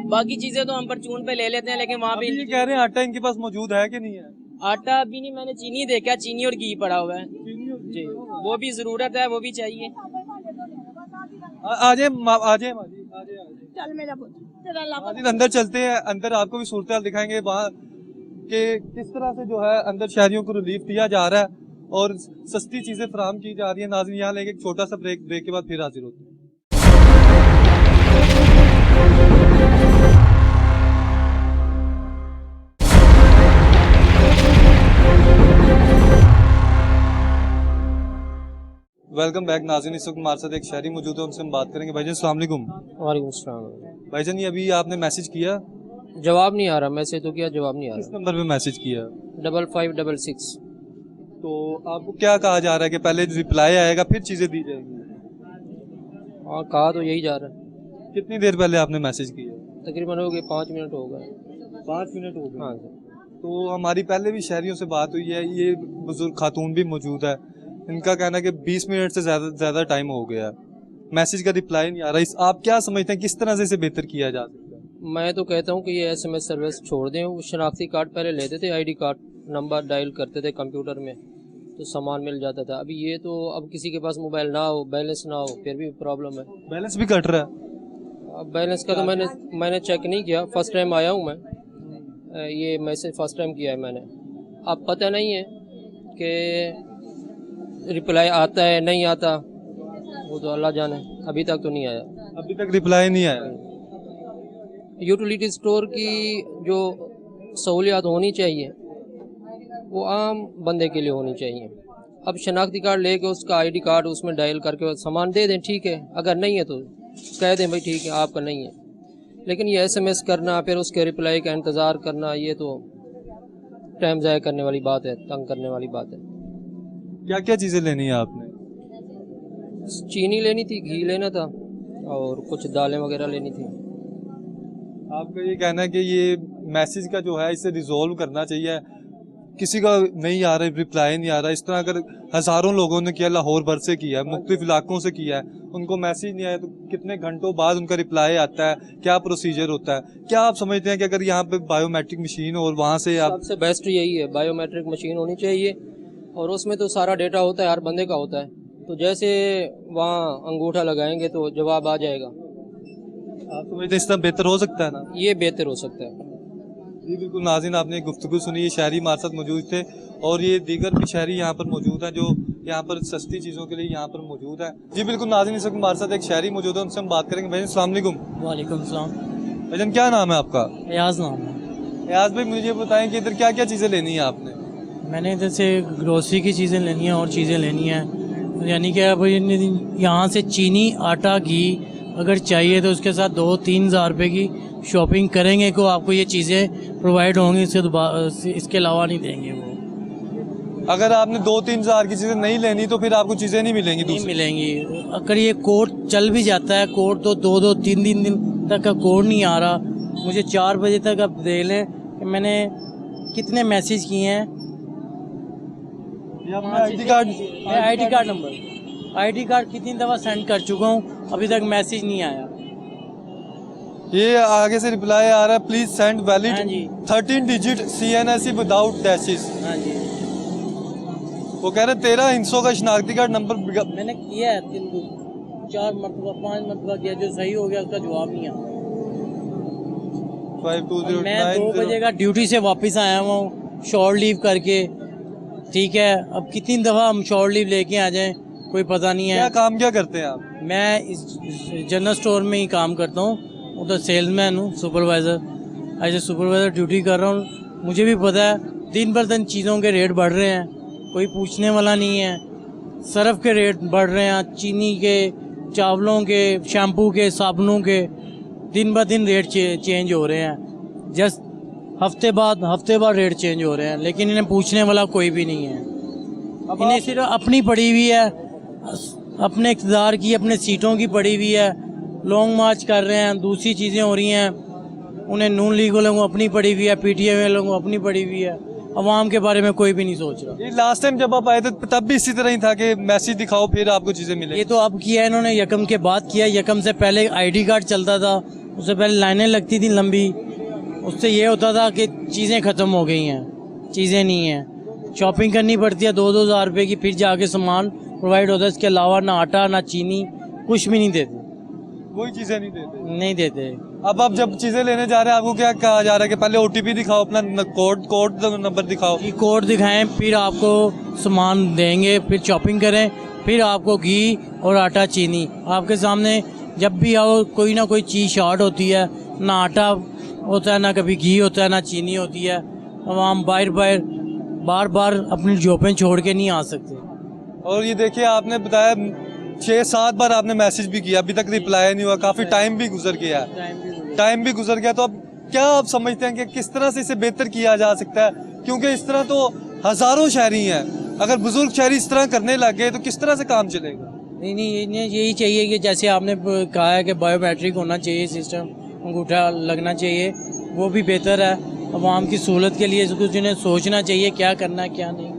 बाकी चीज़ें तो हम परचून पे ले लेते हैं, लेकिन वहाँ अभी पे ये कह रहे हैं आटा इनके पास मौजूद है कि नहीं है? आटा अभी नहीं, मैंने चीनी देखा, चीनी और घी पड़ा हुआ है जी, वो भी ज़रूरत है, वो भी चाहिए। आ जाए माजी, आ जाए। चल मेरा पुत्र, तेरा अल्लाह माजिद, अंदर चलते हैं, अंदर आपको भी सूरत हाल दिखाएंगे वहाँ के किस तरह से जो है अंदर शहरियों को रिलीफ दिया जा रहा है और सस्ती चीजें फराहम की जा रही है। नाज़रीन, यहाँ लेके एक छोटा सा ब्रेक के बाद फिर हाजिर होते हैं। वेलकम बैक नाज़रीन, इस वक्त हमारे साथ एक शहरी मौजूद है, उनसे हम बात करेंगे। भाईजान अस्सलाम वालेकुम। वालेकुम अस्सलाम। भाईजान, ये अभी आपने मैसेज किया, जवाब नहीं आ रहा, मैसेज तो किया, जवाब नहीं आ किस रहा। नंबर पे मैसेज किया? 5566। तो आपको क्या कहा जा रहा है कि पहले रिप्लाई आएगा फिर चीजें दी जाएंगी? हाँ, कहा तो यही जा रहा है। कितनी देर पहले आपने मैसेज किया? तकरीबन हो गए 5 मिनट हो गए। 5 मिनट हो गए। हाँ सर। तो हमारी पहले भी शहरियों से बात हुई है, ये बुजुर्ग खातून भी मौजूद है, इनका कहना है कि 20 मिनट से ज्यादा टाइम हो गया, मैसेज का रिप्लाई नहीं आ रहा। इस आप क्या समझते हैं किस तरह से इसे बेहतर किया जा सकता है? मैं तो कहता हूँ कि ये SMS सर्विस छोड़ दें। वो शनाख्ती कार्ड पहले लेते थे, ID कार्ड नंबर डायल करते थे कंप्यूटर में तो सामान मिल जाता था। अभी ये तो अब किसी के पास मोबाइल ना हो, बैलेंस ना हो, फिर भी प्रॉब्लम है। बैलेंस भी कट रहा है। अब बैलेंस का तो मैंने चेक नहीं किया, फर्स्ट टाइम आया हूँ मैं, ये मैसेज फर्स्ट टाइम किया है मैंने। अब पता नहीं है कि रिप्लाई आता है नहीं आता, वो तो अल्लाह जाने। अभी तक तो नहीं आया, अभी तक रिप्लाई नहीं आया। यूटिलिटी स्टोर की जो सहूलियात होनी चाहिए वो आम बंदे के लिए होनी चाहिए। अब शनाख्ती कार्ड लेके उसका ID कार्ड उसमें डायल करके सामान दे दें, ठीक है। अगर नहीं है तो कह दें भाई ठीक है आपका नहीं है। लेकिन ये SMS करना, फिर उसके रिप्लाई का इंतज़ार करना, ये तो टाइम ज़ाया करने वाली बात है, तंग करने वाली बात है। क्या क्या चीजें लेनी है आपने? चीनी लेनी थी, घी लेना था और कुछ दालें वगैरह लेनी थी। आपका ये कहना है कि ये मैसेज का जो है इसे रिजॉल्व करना चाहिए, किसी का नहीं आ रहा, रिप्लाई नहीं आ रहा। इस तरह अगर हज़ारों लोगों ने किया, लाहौर भर से किया है, मुख्तलिफ इलाकों से किया है, उनको मैसेज नहीं आया तो कितने घंटों बाद उनका रिप्लाई आता है, क्या प्रोसीजर होता है? क्या आप समझते हैं कि अगर यहाँ पे बायोमेट्रिक मशीन हो और वहाँ से आप... सबसे बेस्ट यही है, बायोमेट्रिक मशीन होनी चाहिए और उसमें तो सारा डेटा होता है, हर बंदे का होता है। तो जैसे वहाँ अंगूठा लगाएंगे तो जवाब आ जाएगा। आप समझते हैं इस तरह बेहतर हो सकता है ना? ये बेहतर हो सकता है। जी बिल्कुल नाज़रीन, आपने गुफ्तगू सुनी, ये शहरी हमारे साथ मौजूद थे और ये दीगर भी शहरी यहाँ पर मौजूद हैं जो यहाँ पर सस्ती चीज़ों के लिए यहाँ पर मौजूद है। जी बिल्कुल नाज़रीन, इस वक्त हमारे साथ एक शहरी मौजूद है, उनसे हम बात करेंगे। भाई अस्सलाम वालेकुम। वालेकुम सलाम। भाईजान, क्या नाम है आपका? एयाज नाम है। एयाज भाई, मुझे बताएं कि इधर क्या क्या चीज़ें लेनी है आपने? मैंने इधर से ग्रोसरी की चीज़ें लेनी है और चीज़ें लेनी है, यानी कि अब यहाँ से चीनी, आटा, घी अगर चाहिए तो उसके साथ 2-3 हज़ार रुपये की शॉपिंग करेंगे को आपको ये चीज़ें प्रोवाइड होंगी, इसके अलावा नहीं देंगे वो। अगर आपने 2-3 हज़ार की चीज़ें नहीं लेनी तो फिर आपको चीज़ें नहीं मिलेंगी? नहीं मिलेंगी। अगर ये कोड चल भी जाता है, कोड तो 2-3 दिन तक का कोड नहीं आ रहा। मुझे 4 बजे तक आप देख लें कि मैंने कितने मैसेज किए हैं। ID card number, ID card कितनी दफ़ा सेंड कर चुका हूँ, अभी तक मैसेज नहीं आया। ये आगे से रिप्लाई आ रहा है, प्लीज सेंड वैलिड हाँ जी। 13 डिजिट CNSE विदाउट डैशेस। हाँ जी, वो कह रहे 13 हिस्सों का शनाख्ती कार्ड नंबर। मैंने किया है 4 मरतबा 5 मरतबा किया, जो सही हो गया उसका जवाब नहीं आया। 5209 मैं 2 बजे का ड्यूटी से वापस आया हुआ हूँ शॉर्ट लीव करके, ठीक है। अब कितनी दफ़ा हम शॉर्ट लीव लेके आ जाएं, कोई पता नहीं है। क्या काम क्या करते हैं आप? मैं इस जनरल स्टोर में ही काम करता हूँ, उधर सेल्समैन हूँ, सुपरवाइज़र। ऐसे सुपरवाइज़र ड्यूटी कर रहा हूँ। मुझे भी पता है दिन पर दिन चीज़ों के रेट बढ़ रहे हैं, कोई पूछने वाला नहीं है। सर्फ के रेट बढ़ रहे हैं, चीनी के, चावलों के, शैम्पू के, साबुनों के, दिन ब दिन रेट चेंज हो रहे हैं। जस्ट हफ्ते बाद रेट चेंज हो रहे हैं, लेकिन इन्हें पूछने वाला कोई भी नहीं है। इन्हें सिर्फ अपनी पड़ी हुई है, अपने इक़्तिदार की, अपने सीटों की पड़ी हुई है। लॉन्ग मार्च कर रहे हैं, दूसरी चीज़ें हो रही हैं। उन्हें नून लीग वालों को अपनी पड़ी हुई है, पीटीआई वालों को अपनी पड़ी हुई है, अवाम के बारे में कोई भी नहीं सोच रहा। ये लास्ट टाइम जब आप आए थे तब भी इसी तरह ही था कि मैसेज दिखाओ फिर आपको चीजें मिले। ये तो अब किया इन्होंने, यकम के बाद किया। यकम से पहले आईडी कार्ड चलता था, उससे पहले लाइनें लगती थी लंबी, उससे ये होता था कि चीज़ें ख़त्म हो गई हैं, चीज़ें नहीं हैं, शॉपिंग करनी पड़ती है 2-2 हज़ार रुपये की, फिर जाके सामान प्रोवाइड होता है। इसके अलावा ना आटा ना चीनी कुछ भी नहीं देते, कोई चीजें नहीं देते। अब आप जब चीजें लेने जा रहे हैं आपको क्या कहा जा रहा है कि पहले ओटीपी दिखाओ, अपना कोड नंबर दिखाओ? कि कोड दिखाएं, फिर आपको सामान देंगे, फिर शॉपिंग करें, फिर आपको घी और आटा चीनी आपके सामने। जब भी आओ कोई ना कोई चीज़ शॉर्ट होती है, ना आटा होता है, ना कभी घी होता है, ना चीनी होती है। हम बार बार अपनी जॉबें छोड़ के नहीं आ सकते। और ये देखिए आपने बताया 6-7 बार आपने मैसेज भी किया, अभी तक रिप्लाई नहीं हुआ, काफी टाइम भी गुजर गया। तो अब क्या आप समझते हैं कि किस तरह से इसे बेहतर किया जा सकता है? क्योंकि इस तरह तो हजारों शहरी हैं, अगर बुजुर्ग शहरी इस तरह करने लग गए तो किस तरह से काम चलेगा? नहीं, यही चाहिए कि जैसे आपने कहा है कि बायोमेट्रिक होना चाहिए सिस्टम, अंगूठा लगना चाहिए, वो भी बेहतर है। अवाम की सहूलत के लिए कुछ उन्हें सोचना चाहिए क्या करना है क्या नहीं,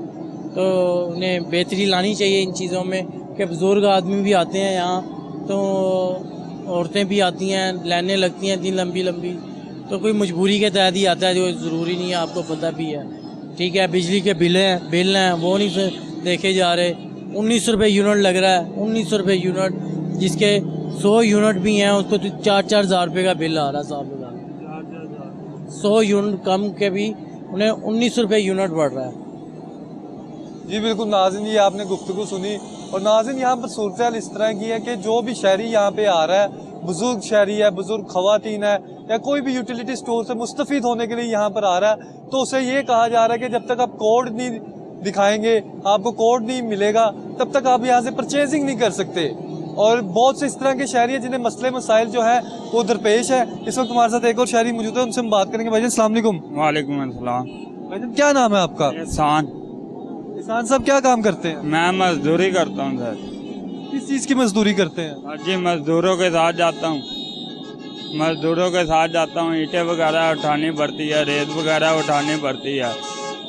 तो उन्हें बेहतरी लानी चाहिए इन चीज़ों में कि बुज़ुर्ग आदमी भी आते हैं यहाँ, तो औरतें भी आती हैं, लाइनें लगती हैं इतनी लंबी लंबी, तो कोई मजबूरी के तहत ही आता है, जो ज़रूरी नहीं है, आपको पता भी है। ठीक है, बिजली के बिल हैं वो नहीं देखे जा रहे। 19 रुपये यूनिट लग रहा है, 19 रुपये यूनिट, जिसके 100 यूनिट भी हैं उसको तो 4-4 हज़ार रुपये का बिल आ रहा है साहब। 100 यूनिट कम के भी उन्हें 19 रुपये यूनिट बढ़ रहा है। जी बिल्कुल नाज़रीन, ये आपने गुफ्तगू सुनी। और नाज़रीन यहाँ पर सूरत इस तरह की है कि जो भी शहरी यहाँ पे आ रहा है, बुजुर्ग शहरी है, बुजुर्ग खवातीन है, या कोई भी यूटिलिटी स्टोर से मुस्तफ़ीद होने के लिए यहाँ पर आ रहा है, तो उसे ये कहा जा रहा है कि जब तक आप कोड नहीं दिखाएंगे, आपको कोड नहीं मिलेगा, तब तक आप यहाँ से परचेजिंग नहीं कर सकते। और बहुत से इस तरह के शहरी हैं जिन्हें मसले मसाइल जो है वो दरपेश है। इस वक्त हमारे साथ एक और शहरी मौजूद है, उनसे हम बात करेंगे। भाईजान अस्सलाम वालेकुम। वालेकुम अस्सलाम। भाईजान क्या नाम है आपका? एहसान। एहसान साहब क्या काम करते हैं? मैं मजदूरी करता हूँ सर। किस चीज़ की मजदूरी करते हैं? जी मजदूरों के साथ जाता हूँ, ईंटें वगैरह उठानी पड़ती है, रेत वगैरह उठानी पड़ती है।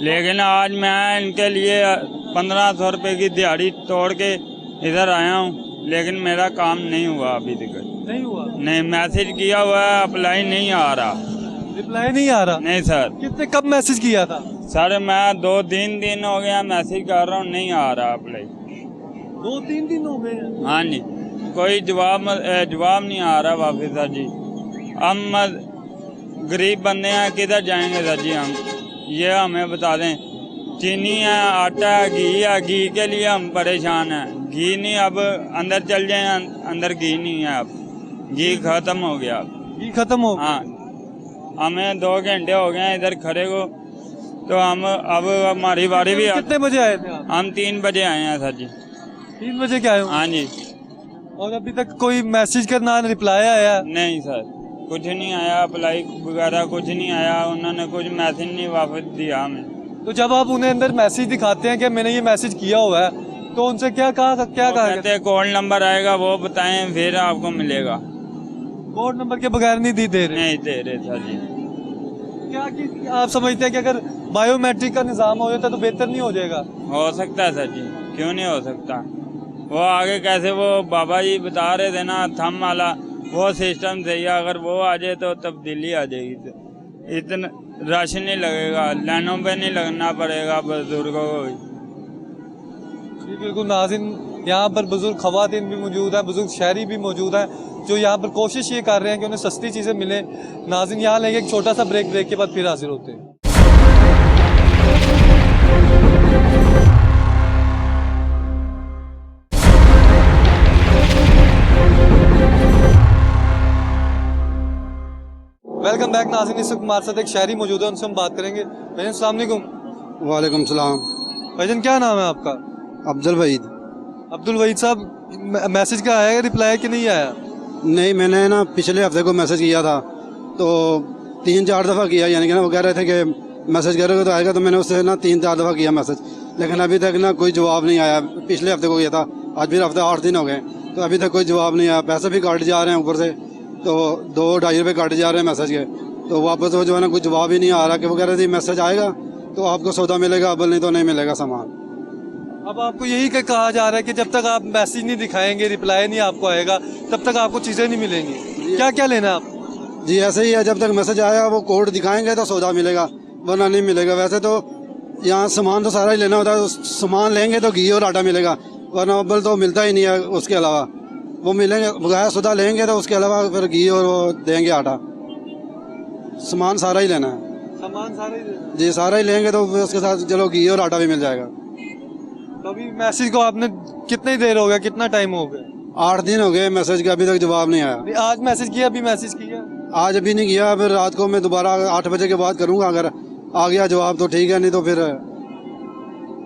लेकिन आज मैं इनके लिए 1500 रुपये की दिहाड़ी तोड़ के इधर आया हूँ, लेकिन मेरा काम नहीं हुआ अभी तक। नहीं हुआ? नहीं, मैसेज किया हुआ है, अप्लाई नहीं आ रहा। रिप्लाई नहीं आ रहा? नहीं सर। कितने कब मैसेज किया था? सर मैं 2-3 दिन हो गया मैसेज कर रहा हूँ, नहीं आ रहा अप्लाई। 2-3 दिन हो गए हैं? हाँ जी, कोई जवाब नहीं आ रहा वापिस सर जी। हम गरीब बंदे हैं, किधर जाएंगे सर जी हम, ये हमें बता दें। चीनी है, आटा है, घी के लिए हम परेशान हैं। घी नहीं, अब अंदर चल जाए, अंदर घी नहीं है, अब घी खत्म हो गया। घी खत्म हो? हाँ, हमें 2 घंटे हो गए इधर खड़े को, तो हम अब हमारी बारी भी। कितने बजे आए थे आप? हम 3 बजे आए हैं सर जी। 3 बजे के आए हो? हाँ जी। और अभी तक कोई मैसेज का ना रिप्लाई आया? नहीं सर, कुछ नहीं आया, अप्लाई वगैरह कुछ नहीं आया, उन्होंने कुछ मैसेज नहीं वापस दिया हमें। तो जब आप उन्हें अंदर मैसेज दिखाते हैं कि मैंने ये मैसेज किया हुआ है, तो उनसे क्या कहा? कहते हैं कोड नंबर आएगा वो बताएं फिर आपको मिलेगा। कोड नंबर के बगैर नहीं दे रहे? नहीं दे रहे सर जी। क्या कि आप समझते हैं कि अगर बायोमेट्रिक का निज़ाम हो जाता तो बेहतर नहीं हो जाएगा? हो सकता है सर जी, क्यों नहीं हो सकता। वो आगे कैसे वो बाबा जी बता रहे थे ना, थम वाला वो सिस्टम सही है, अगर वो आ जाए तो तब्दीली आ जाएगी, तो इतना रश नहीं लगेगा, लाइनों पे नहीं लगना पड़ेगा बुजुर्गों को। जी बिल्कुल नाज़रीन, यहाँ पर बुजुर्ग खवातीन भी मौजूद हैं, बुजुर्ग शहरी भी मौजूद हैं, जो यहाँ पर कोशिश ये कर रहे हैं कि उन्हें सस्ती चीज़ें मिले। नाज़रीन यहाँ लेंगे एक छोटा सा ब्रेक के बाद फिर हाजिर होते हैं। वेलकम बैक नाज़रीन, इस वक्त हमारे साथ एक शहरी मौजूद है, उनसे हम बात करेंगे। भाईजान अस्सलाम वालेकुम। वालेकुम सलाम। भाईजान क्या नाम है आपका? अफजल वहीद। अब्दुल वहीद साहब, मैसेज का आया रिप्लाई कि नहीं आया? नहीं, मैंने ना पिछले हफ्ते को मैसेज किया था, तो 3-4 दफ़ा किया, यानी कि ना वो कह रहे थे कि मैसेज करोगे तो आएगा, तो मैंने उससे ना 3-4 दफ़ा किया मैसेज, लेकिन अभी तक ना कोई जवाब नहीं आया। पिछले हफ्ते को किया था, आज फिर हफ्ते 8 दिन हो गए, तो अभी तक कोई जवाब नहीं आया। पैसे भी काटे जा रहे हैं ऊपर से, तो 2-2.5 रुपये काटे जा रहे हैं मैसेज के, तो वापस वो जो है ना कुछ जवाब ही नहीं आ रहा कि वगैरह से मैसेज आएगा तो आपको सौदा मिलेगा, अब नहीं तो नहीं मिलेगा सामान। अब आपको यही कहा जा रहा है कि जब तक आप मैसेज नहीं दिखाएंगे, रिप्लाई नहीं आपको आएगा, तब तक आपको चीज़ें नहीं मिलेंगी। क्या क्या लेना है आप? जी ऐसे ही है, जब तक मैसेज आया वो कोड दिखाएंगे तो सौदा मिलेगा, वरना नहीं मिलेगा। वैसे तो यहाँ सामान तो सारा ही लेना होता है, सामान लेंगे तो घी और आटा मिलेगा, वरना अव्वल तो मिलता ही नहीं है। उसके अलावा वो मिलेंगे, बगैर सौदा लेंगे तो उसके अलावा फिर घी और वो देंगे आटा। सामान सारा ही लेना है। सामान सारे ही लेना है। जी सारा ही लेंगे तो उसके साथ चलो घी और आटा भी मिल जाएगा। तो अभी मैसेज को आपने कितनी देर हो गया, कितना टाइम हो गया? 8 दिन हो गए मैसेज का, अभी तक जवाब नहीं आया। अभी आज मैसेज किया, अभी मैसेज किया? आज अभी नहीं किया, फिर रात को मैं दोबारा 8 बजे के बाद करूँगा। अगर आ गया जवाब तो ठीक है, नहीं तो फिर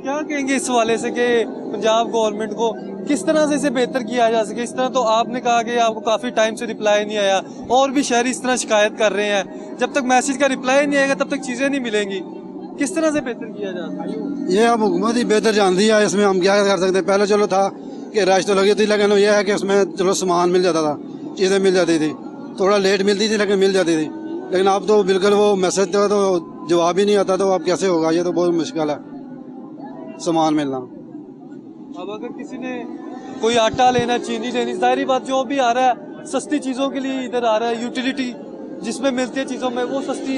क्या कहेंगे इस वाले से कि पंजाब गवर्नमेंट को किस तरह से इसे बेहतर किया जा सके? इस तरह तो आपने कहा कि आपको काफ़ी टाइम से रिप्लाई नहीं आया, और भी शहरी इस तरह शिकायत कर रहे हैं। जब तक मैसेज का रिप्लाई नहीं आएगा तब तक चीज़ें नहीं मिलेंगी। किस तरह से बेहतर किया जा सकता? ये अब हुकूमत ही बेहतर जानती है, इसमें हम क्या कर सकते हैं। पहले चलो था कि रश तो लगी थी, लेकिन यह है कि उसमें चलो सामान मिल जाता था, चीज़ें मिल जाती थी, थोड़ा लेट मिलती थी लेकिन मिल जाती थी। लेकिन अब तो बिल्कुल वो मैसेज का तो जवाब ही नहीं आता, तो अब कैसे होगा? ये तो बहुत मुश्किल है सामान मिलना। अब अगर किसी ने कोई आटा लेना, चीनी लेनी, जाहिर बात जो भी आ रहा है सस्ती चीज़ों के लिए इधर आ रहा है, यूटिलिटी जिसमें मिलती है चीज़ों में, वो सस्ती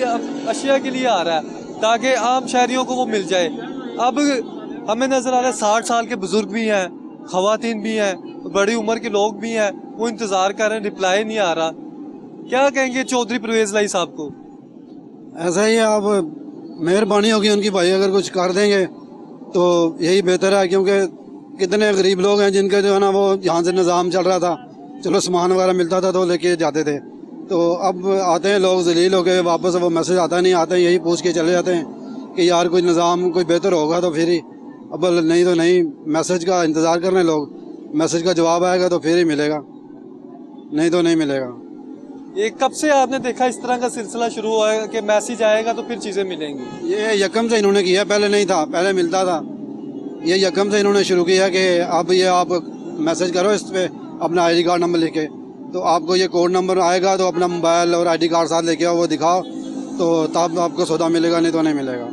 अशिया के लिए आ रहा है ताकि आम शहरियों को वो मिल जाए। अब हमें नज़र आ रहा है 60 साल के बुजुर्ग भी हैं, खवातीन भी हैं, बड़ी उम्र के लोग भी हैं, वो इंतज़ार कर रहे हैं, रिप्लाई नहीं आ रहा। क्या कहेंगे चौधरी परवेज़ लाई साहब को? ऐसा ही है, अब मेहरबानी होगी उनकी भाई, अगर कुछ कर देंगे तो यही बेहतर है। क्योंकि कितने गरीब लोग हैं जिनके जो है ना वो यहाँ से निज़ाम चल रहा था, चलो सामान वगैरह मिलता था तो लेके जाते थे, तो अब आते हैं लोग जलील हो गए, वापस वो मैसेज आता नहीं, आते हैं यही पूछ के चले जाते हैं कि यार कोई निज़ाम कोई बेहतर होगा तो फिर ही, अब नहीं तो नहीं। मैसेज का इंतज़ार कर रहे हैं लोग, मैसेज का जवाब आएगा तो फिर ही मिलेगा, नहीं तो नहीं मिलेगा। ये कब से आपने देखा इस तरह का सिलसिला शुरू हुआ है कि मैसेज आएगा तो फिर चीज़ें मिलेंगी? ये यकम से इन्होंने किया, पहले नहीं था, पहले मिलता था। ये यकम से इन्होंने शुरू किया कि अब ये आप मैसेज करो इस पे अपना आईडी कार्ड नंबर लिखे, तो आपको ये कोड नंबर आएगा, तो अपना मोबाइल और आईडी कार्ड साथ लेके आओ, वो दिखाओ तो तब आपको सौदा मिलेगा, नहीं तो नहीं मिलेगा।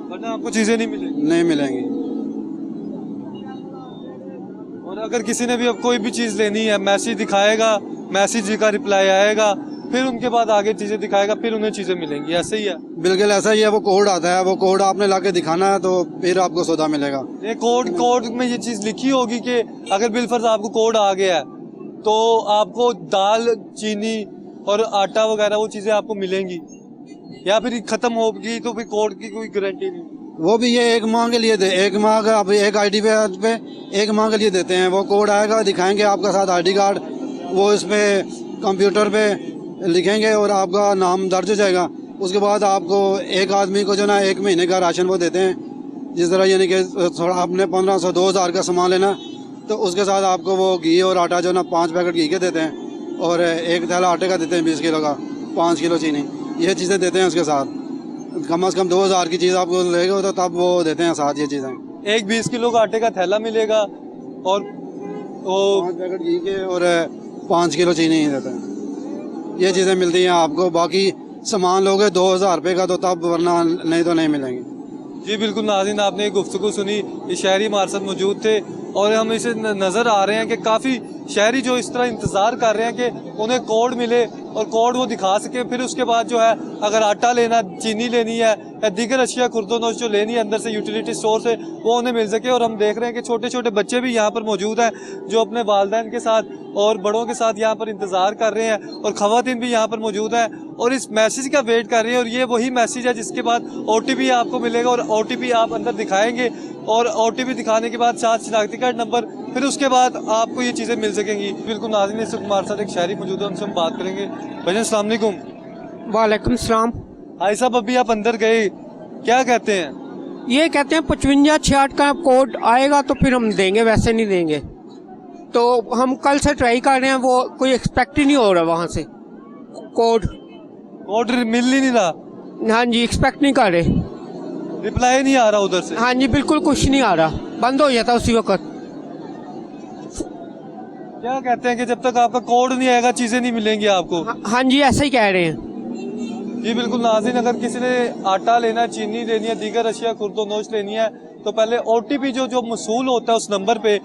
वरना आपको चीज़ें नहीं मिलेंगी। नहीं मिलेंगी। और अगर किसी ने भी अब कोई भी चीज़ लेनी है, मैसेज दिखाएगा, मैसेज का रिप्लाई आएगा, फिर उनके बाद आगे चीज़ें दिखाएगा, फिर उन्हें चीज़ें मिलेंगी। ऐसे ही है? बिल्कुल ऐसा ही है। वो कोड आता है, वो कोड आपने लाके दिखाना है तो फिर आपको सौदा मिलेगा। ये कोड में ये चीज़ लिखी होगी कि अगर बिलफर्ज आपको कोड आ गया है तो आपको दाल, चीनी और आटा वगैरह वो चीज़ें आपको मिलेंगी, या फिर ख़त्म होगी तो फिर कोड की कोई गारंटी नहीं। वो भी ये 1 माह के लिए एक माह का, आप एक आईडी पे 1 माह के लिए देते हैं। वो कोड आएगा, दिखाएंगे आपका साथ आईडी कार्ड, वो इस पे कंप्यूटर पे लिखेंगे और आपका नाम दर्ज हो जाएगा। उसके बाद आपको एक आदमी को जो ना 1 महीने का राशन वो देते हैं। जिस तरह यानी कि थोड़ा आपने 1500 2000 का सामान लेना तो उसके साथ आपको वो घी और आटा जो ना 5 पैकेट घी के देते हैं और 1 थैला आटे का देते हैं 20 किलो का, 5 किलो चीनी, ये चीज़ें देते हैं। उसके साथ कम से कम 2000 की चीज़ आपको लेगा तो तब वो देते हैं साथ ये चीज़ें। एक 20 किलो का आटे का थैला मिलेगा और वो 5 पैकेट घी के और 5 किलो चीनी ही देते हैं। ये चीज़ें मिलती हैं आपको। बाकी सामान लोगे 2000 रुपये का तो तब, वरना नहीं तो नहीं मिलेंगे। जी बिल्कुल नाज़रीन, आपने ये गुफ्तगू सुनी, ये शहरी हमारे साथ मौजूद थे और हम इसे नज़र आ रहे हैं कि काफ़ी शहरी जो इस तरह इंतज़ार कर रहे हैं कि उन्हें कोड मिले और कोड वो दिखा सके, फिर उसके बाद जो है अगर आटा लेना, चीनी लेनी है या दीगर अशिया खुर्दोनोश जो लेनी है अंदर से यूटिलिटी स्टोर से, वो उन्हें मिल सके। और हम देख रहे हैं कि छोटे छोटे बच्चे भी यहाँ पर मौजूद हैं जो अपने वालिदैन के साथ और बड़ों के साथ यहाँ पर इंतज़ार कर रहे हैं, और ख़वातीन भी यहाँ पर मौजूद हैं और इस मैसेज का वेट कर रही है। और ये वही मैसेज है जिसके बाद OTP आपको मिलेगा और OTP आप अंदर दिखाएंगे और OTP दिखाने के बाद साथ शनाख्ती कार्ड नंबर, फिर उसके बाद आपको ये चीज़ें मिल सकेंगी। बिल्कुल नाज़रीन, इस वक्त हमारे साथ एक शहरी मौजूद है, उनसे हम बात करेंगे। भाईजान अस्सलाम वालेकुम। वालेकुम सलाम। भाई साहब, अभी आप अंदर गए, क्या कहते हैं? ये कहते हैं 55-66 का कोड आएगा तो फिर हम देंगे, वैसे नहीं देंगे। तो हम कल से ट्राई कर रहे हैं, वो कोई एक्सपेक्ट ही नहीं हो रहा वहाँ से कोड मिल ही नहीं रहा। हाँ जी, एक्सपेक्ट नहीं कर रहे, रिप्लाई नहीं आ रहा उधर से। हाँ जी, बिल्कुल कुछ नहीं आ रहा, बंद हो जाता उसी वक्त। क्या कहते हैं कि जब तक आपका कोड नहीं आएगा चीजें नहीं मिलेंगी आपको? हाँ जी, ऐसा ही कह रहे हैं। जी बिल्कुल नाज़रीन, अगर किसी ने आटा लेना है, चीनी लेनी है, दीगर अशिया खुर्दोनोश लेनी है तो पहले OTP जो मसूल होता है उस नंबर पे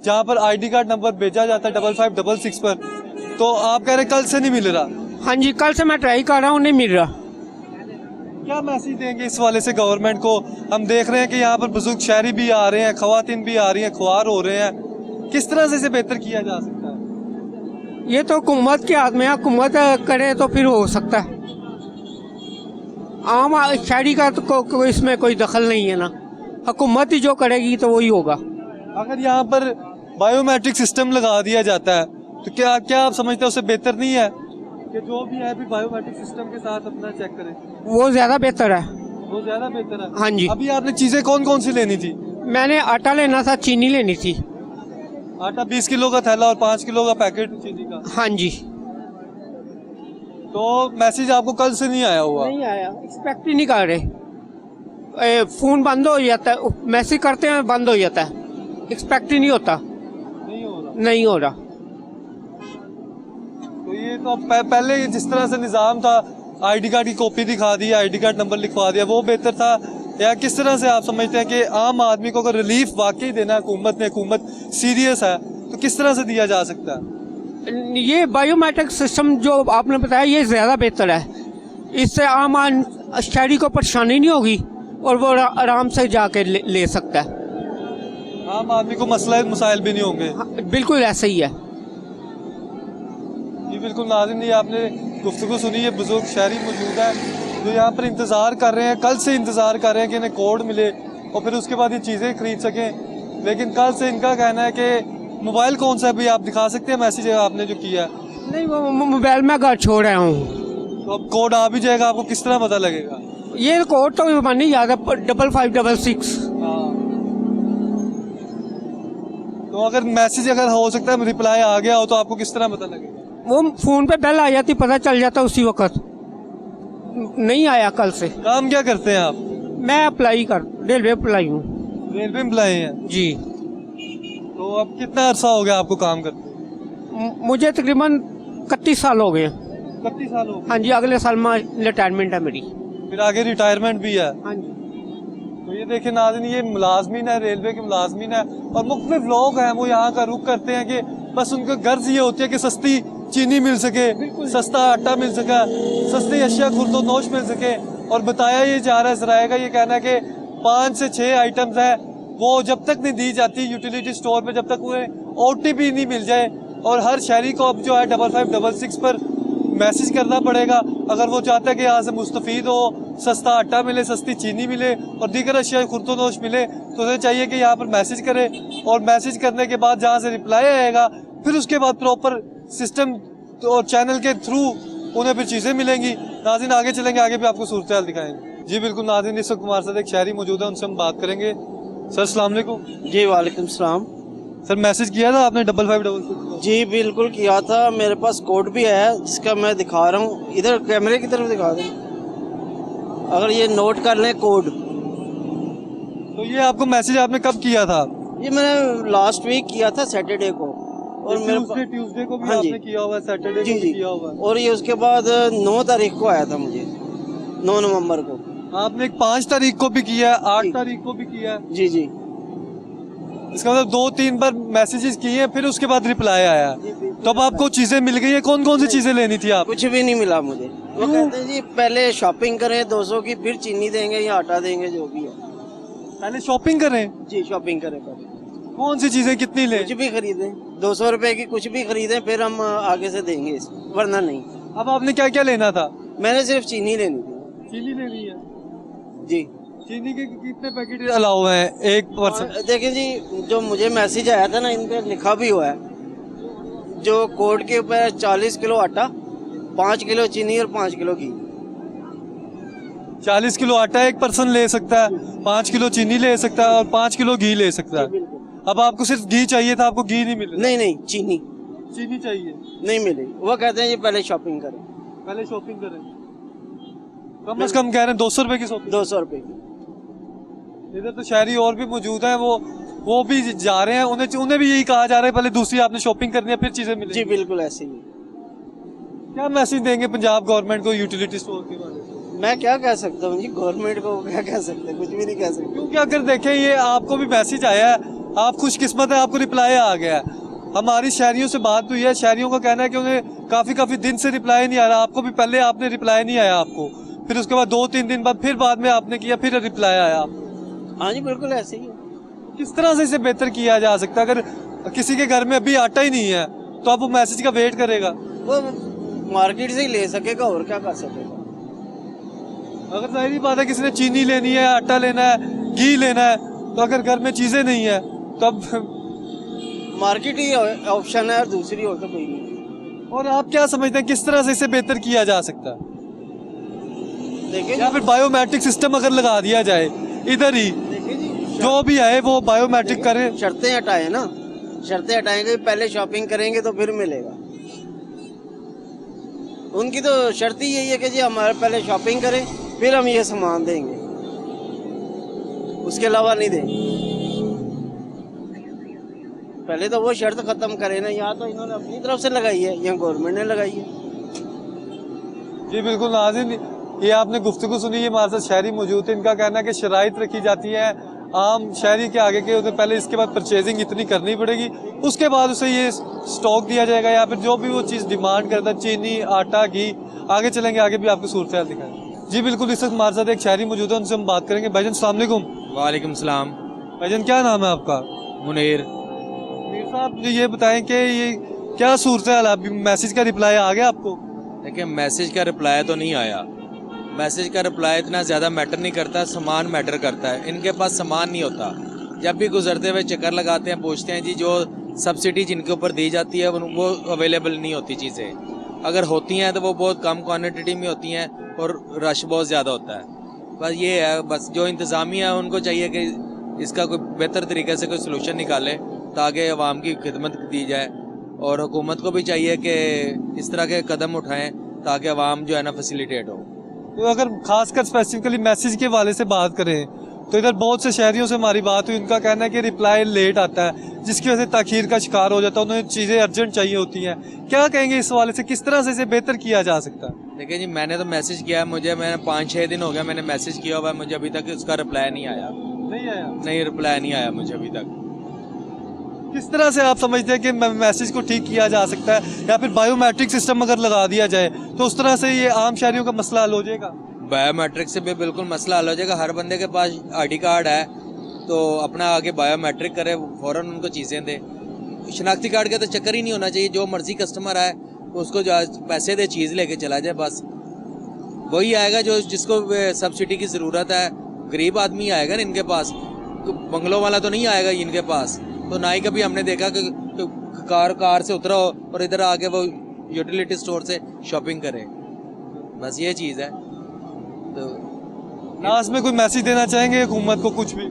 जहाँ पर ID कार्ड नंबर भेजा जाता है 5566 पर, तो आप कह रहे कल से नहीं मिल रहा। हाँ जी, कल से मैं ट्राई कर रहा हूँ, नहीं मिल रहा। क्या मैसेज देंगे इस वाले से गवर्नमेंट को? हम देख रहे हैं कि यहाँ पर बुजुर्ग शहरी भी आ रहे हैं, खवातीन भी आ रही हैं, खुआर हो रहे हैं, किस तरह से इसे बेहतर किया जा सकता है? ये तो हुकूमत के हाथ में है, हुकूमत करे तो फिर हो सकता है। आम शहरी का तो इसमें कोई दखल नहीं है ना, हुकूमत ही जो करेगी तो वही होगा। अगर यहाँ पर बायोमेट्रिक सिस्टम लगा दिया जाता है तो क्या आप समझते हैं उससे बेहतर नहीं है कि जो भी है भी बायोमेट्रिक सिस्टम के साथ अपना चेक करें? वो ज्यादा बेहतर है। वो ज्यादा बेहतर है। हाँ जी। अभी आपने चीजें कौन कौन सी लेनी थी? मैंने आटा लेना था, चीनी लेनी थी। आटा 20 किलो का थैला और 5 किलो का पैकेट चीनी का। हाँ जी। तो मैसेज आपको कल से नहीं आया हुआ? नहीं आया, एक्सपेक्ट ही नहीं कर रहे। फोन बंद हो जाता है, मैसेज करते हैं बंद हो जाता है, एक्सपेक्ट ही नहीं होता। नहीं हो रहा। नहीं हो रहा। तो ये तो पहले जिस तरह से निज़ाम था, ID कार्ड की कॉपी दिखा दी, ID कार्ड नंबर लिखवा दिया, वो बेहतर था? या किस तरह से आप समझते हैं कि आम आदमी को अगर रिलीफ वाकई देना है हुकूमत सीरियस है तो किस तरह से दिया जा सकता है? ये बायोमेट्रिक सिस्टम जो आपने बताया ये ज्यादा बेहतर है। इससे आम शहरी को परेशानी नहीं होगी और वो आराम से जाके ले सकता है। आम आदमी को मसाइल भी नहीं होंगे। हाँ, बिल्कुल ऐसा ही है। जी बिल्कुल नाज़रीन, ये आपने गुफ्तगू सुनी है, बुजुर्ग शहरी मौजूद है जो यहाँ पर इंतज़ार कर रहे हैं, कल से इंतज़ार कर रहे हैं कि इन्हें कोड मिले और फिर उसके बाद ये चीज़ें खरीद सकें। लेकिन कल से इनका कहना है कि मोबाइल कौन सा भी आप दिखा सकते हैं मैसेज आपने जो किया है? नहीं, वो मोबाइल में घर छोड़ रहा हूँ। तो अब कोड आ भी जाएगा, आपको किस तरह पता लगेगा? ये कोड तो नहीं याद है, 5566। हाँ। तो अगर मैसेज अगर हो सकता है रिप्लाई आ गया हो तो आपको किस तरह पता लगेगा? वो फोन पे बेल आ जाती, पता चल जाता उसी वक्त। नहीं आया कल से। काम क्या करते हैं आप? मैं रेलवे अप्लाई हूँ। रेलवे एम्प्लॉई हैं जी। तो अब कितना अरसा हो गया आपको काम करते? मुझे तकरीबन 31 साल हो गए। 31 साल हो गए। हाँ जी, अगले साल में रिटायरमेंट है मेरी। फिर आगे रिटायरमेंट भी है? हाँ जी। तो ये देखें नाज़रीन, ये मुलाजमीन है, रेलवे के मुलाजमीन है और मुख्तलिफ लोग हैं, वो यहाँ का रुख करते हैं कि बस उनकी गर्ज ये होती है कि सस्ती चीनी मिल सके, सस्ता आटा मिल सके, सस्ती अशिया खुर्दोनोश मिल सके। और बताया ये जा रहा है ज़राए का ये कहना है कि 5 से 6 आइटम्स हैं, वो जब तक नहीं दी जाती यूटिलिटी स्टोर पे, जब तक उन्हें OTP नहीं मिल जाए। और हर शहरी को अब जो है 5566 पर मैसेज करना पड़ेगा अगर वो चाहता है कि यहाँ से मुस्तफ़ीद हो, सस्ता आटा मिले, सस्ती चीनी मिले और दीगर अशिया खुर्दोनोश मिले, तो उसे चाहिए कि यहाँ पर मैसेज करे और मैसेज करने के बाद जहाँ से रिप्लाई आएगा फिर उसके बाद प्रॉपर सिस्टम और चैनल के थ्रू उन्हें फिर चीज़ें मिलेंगी। नाज़रीन आगे चलेंगे, आगे भी आपको सूरत हाल दिखाएंगे। जी बिल्कुल नाज़रीन, इस वक्त हमारे साथ एक शहरी मौजूद है, उनसे हम बात करेंगे। सर अस्सलाम वालेकुम। जी वालेकुम सलाम। सर मैसेज किया था आपने 5566? जी बिल्कुल किया था, मेरे पास कोड भी है जिसका मैं दिखा रहा हूँ, इधर कैमरे की तरफ दिखा दूँ, अगर ये नोट कर लें कोड। तो ये आपको मैसेज आपने कब किया था? ये मैंने लास्ट वीक किया था सैटरडे को, और मेरे ट्यूसडे को भी हाँ जी। आपने किया हुआ है, सैटरडे जी को भी जी किया हुआ है। और ये उसके बाद 9 तारीख को आया था मुझे, 9 नवंबर को। आपने एक 5 तारीख को भी किया है, 8 जी। तारीख को भी किया है। जी जी। इसका मतलब 2-3 बार मैसेजेस किए हैं, फिर उसके बाद रिप्लाई आया है। तो अब आपको चीजें मिल गई है, कौन कौन सी चीजें लेनी थी आप? कुछ भी नहीं मिला मुझे। वो कहते हैं जी पहले शॉपिंग करें 200 की, फिर चीनी देंगे या आटा देंगे, जो भी है पहले शॉपिंग करें। जी, शॉपिंग करें पहले, कौन सी चीजें कितनी लें? कुछ भी खरीदें, 200 रुपए की कुछ भी खरीदें, फिर हम आगे से देंगे, वरना नहीं। अब आपने क्या क्या लेना था? मैंने सिर्फ चीनी लेनी थी। चीनी लेनी है जी। चीनी के कितने पैकेट अलाउ हैं एक पर्सन? और देखें जी, जो मुझे मैसेज आया था ना, इन पे लिखा भी हुआ है, जो कोड के ऊपर 40 किलो आटा, 5 किलो चीनी और 5 किलो घी। 40 किलो आटा एक पर्सन ले सकता है, 5 किलो चीनी ले सकता है और 5 किलो घी ले सकता है। अब आपको सिर्फ घी चाहिए था, आपको घी नहीं मिला? नहीं नहीं, चीनी चीनी चाहिए, नहीं मिली। वो कहते हैं ये पहले शॉपिंग करें, पहले शॉपिंग करें। कम से कम कह रहे हैं 200 रुपए की शॉपिंग। 200 रुपए की। इधर तो शहरी और भी मौजूद हैं, वो भी जा रहे हैं, उन्हें भी यही कहा जा रहा है पहले दूसरी आपने शॉपिंग करनी है फिर चीजें मिलेंगी। जी बिल्कुल ऐसे ही। क्या मैसेज देंगे पंजाब गवर्नमेंट को यूटिलिटी स्टोर के बारे में? मैं क्या कह सकता हूँ जी, गवर्नमेंट को क्या कह सकते, कुछ भी नहीं कह सकते। क्योंकि अगर देखें ये आपको भी मैसेज आया है, आप खुशकिस्मत है, आपको रिप्लाई आ गया है। हमारी शहरियों से बात हुई है, शहरियों का कहना है कि उन्हें काफ़ी दिन से रिप्लाई नहीं आ रहा। आपको भी पहले आपने रिप्लाई नहीं आया आपको, फिर उसके बाद 2-3 दिन बाद फिर बाद में आपने किया, फिर रिप्लाई आया। हाँ जी बिल्कुल ऐसे ही है। किस तरह से इसे बेहतर किया जा सकता है? अगर किसी के घर में अभी आटा ही नहीं है तो अब वो मैसेज का वेट करेगा? वो मार्केट से ही ले सकेगा और क्या कर सकेगा। अगर जाहिर बात है किसी ने चीनी लेनी है, आटा लेना है, घी लेना है, तो अगर घर में चीजें नहीं है तो अब मार्केट ही ऑप्शन है और दूसरी और तो कोई नहीं। और आप क्या समझते हैं किस तरह से इसे बेहतर किया जा सकता है? देखिए या फिर बायोमेट्रिक सिस्टम अगर लगा दिया जाए इधर ही, जो भी आए वो बायोमेट्रिक करे। शर्तें हटाए ना, शर्तें हटाएंगे, पहले शॉपिंग करेंगे तो फिर मिलेगा। उनकी तो शर्त ही यही है कि जी हमारे पहले शॉपिंग करें फिर हम ये सामान देंगे, उसके अलावा नहीं देंगे। पहले तो वो शर्त खत्म करें ना, यहाँ तो इन्होंने अपनी तरफ से लगाई है, यहाँ गवर्नमेंट ने लगाई है। जी बिल्कुल नाज़रीन, ये आपने गुफ्तगू सुनी, ये हमारे साथ शहरी मौजूद है। इनका कहना है कि शराइत रखी जाती है आम शहरी के आगे के, उसे पहले इसके बाद परचेजिंग इतनी करनी पड़ेगी, उसके बाद उसे ये स्टॉक दिया जाएगा या फिर जो भी वो चीज़ डिमांड करता है, चीनी, आटा, घी। आगे चलेंगे, आगे भी आपको सूरत हाल दिखाएं। जी बिल्कुल, इस वक्त हमारे साथ एक शहरी मौजूद है, उनसे हम बात करेंगे। भाईजान अस्सलाम वालेकुम। वालेकुम सलाम। भाईजान क्या नाम है आपका? मुनीर। मुनीर साहब, मुझे ये बताएं कि ये क्या सूरत हाल है? अभी मैसेज का रिप्लाई आ गया आपको? देखिए, मैसेज का रिप्लाई तो नहीं आया। मैसेज का रिप्लाई इतना ज़्यादा मैटर नहीं करता, सामान मैटर करता है। इनके पास सामान नहीं होता। जब भी गुजरते हुए चक्कर लगाते हैं, पूछते हैं जी जो सब्सिडी जिनके ऊपर दी जाती है वो अवेलेबल नहीं होती चीज़ें। अगर होती हैं तो वो बहुत कम क्वांटिटी में होती हैं और रश बहुत ज़्यादा होता है। बस ये है, बस जो इंतज़ामिया है उनको चाहिए कि इसका कोई बेहतर तरीके से कोई सलूशन निकाले ताकि अवाम की खिदमत दी जाए, और हुकूमत को भी चाहिए कि इस तरह के कदम उठाएँ ताकि अवाम जो है ना फैसिलिटेट हो। तो अगर खासकर स्पेसिफिकली मैसेज के वाले से बात करें तो इधर बहुत से शहरियों से हमारी बात हुई, उनका कहना है कि रिप्लाई लेट आता है जिसकी वजह से ताखीर का शिकार हो जाता है, उन्हें चीज़ें अर्जेंट चाहिए होती हैं। क्या कहेंगे इस वाले से, किस तरह से इसे बेहतर किया जा सकता है? देखिए जी, मैंने तो मैसेज किया, मैंने 5-6 दिन हो गया मैंने मैसेज किया हुआ है, मुझे अभी तक उसका रिप्लाई नहीं आया। नहीं, रिप्लाई नहीं आया मुझे अभी तक। किस तरह से आप समझते हैं कि मैसेज को ठीक किया जा सकता है, या फिर बायोमेट्रिक सिस्टम अगर लगा दिया जाए तो उस तरह से ये आम शहरियों का मसला हल हो जाएगा? बायोमेट्रिक से भी बिल्कुल मसला हल हो जाएगा। हर बंदे के पास आईडी कार्ड है तो अपना आगे बायोमेट्रिक करे, फ़ौरन उनको चीज़ें दे। शनाख्ती कार्ड का तो चक्कर ही नहीं होना चाहिए। जो मर्जी कस्टमर आए उसको जो पैसे दे, चीज़ लेके चला जाए, बस वही आएगा जो जिसको सब्सिडी की ज़रूरत है। गरीब आदमी आएगा ना इनके पास, बंगलों वाला तो नहीं आएगा इनके पास। तो ना ही कभी हमने देखा कि कार से उतरा हो और इधर आके वो यूटिलिटी स्टोर से शॉपिंग करे। बस ये चीज़ है। तो लास्ट में कोई मैसेज देना चाहेंगे हुकूमत को? कुछ भी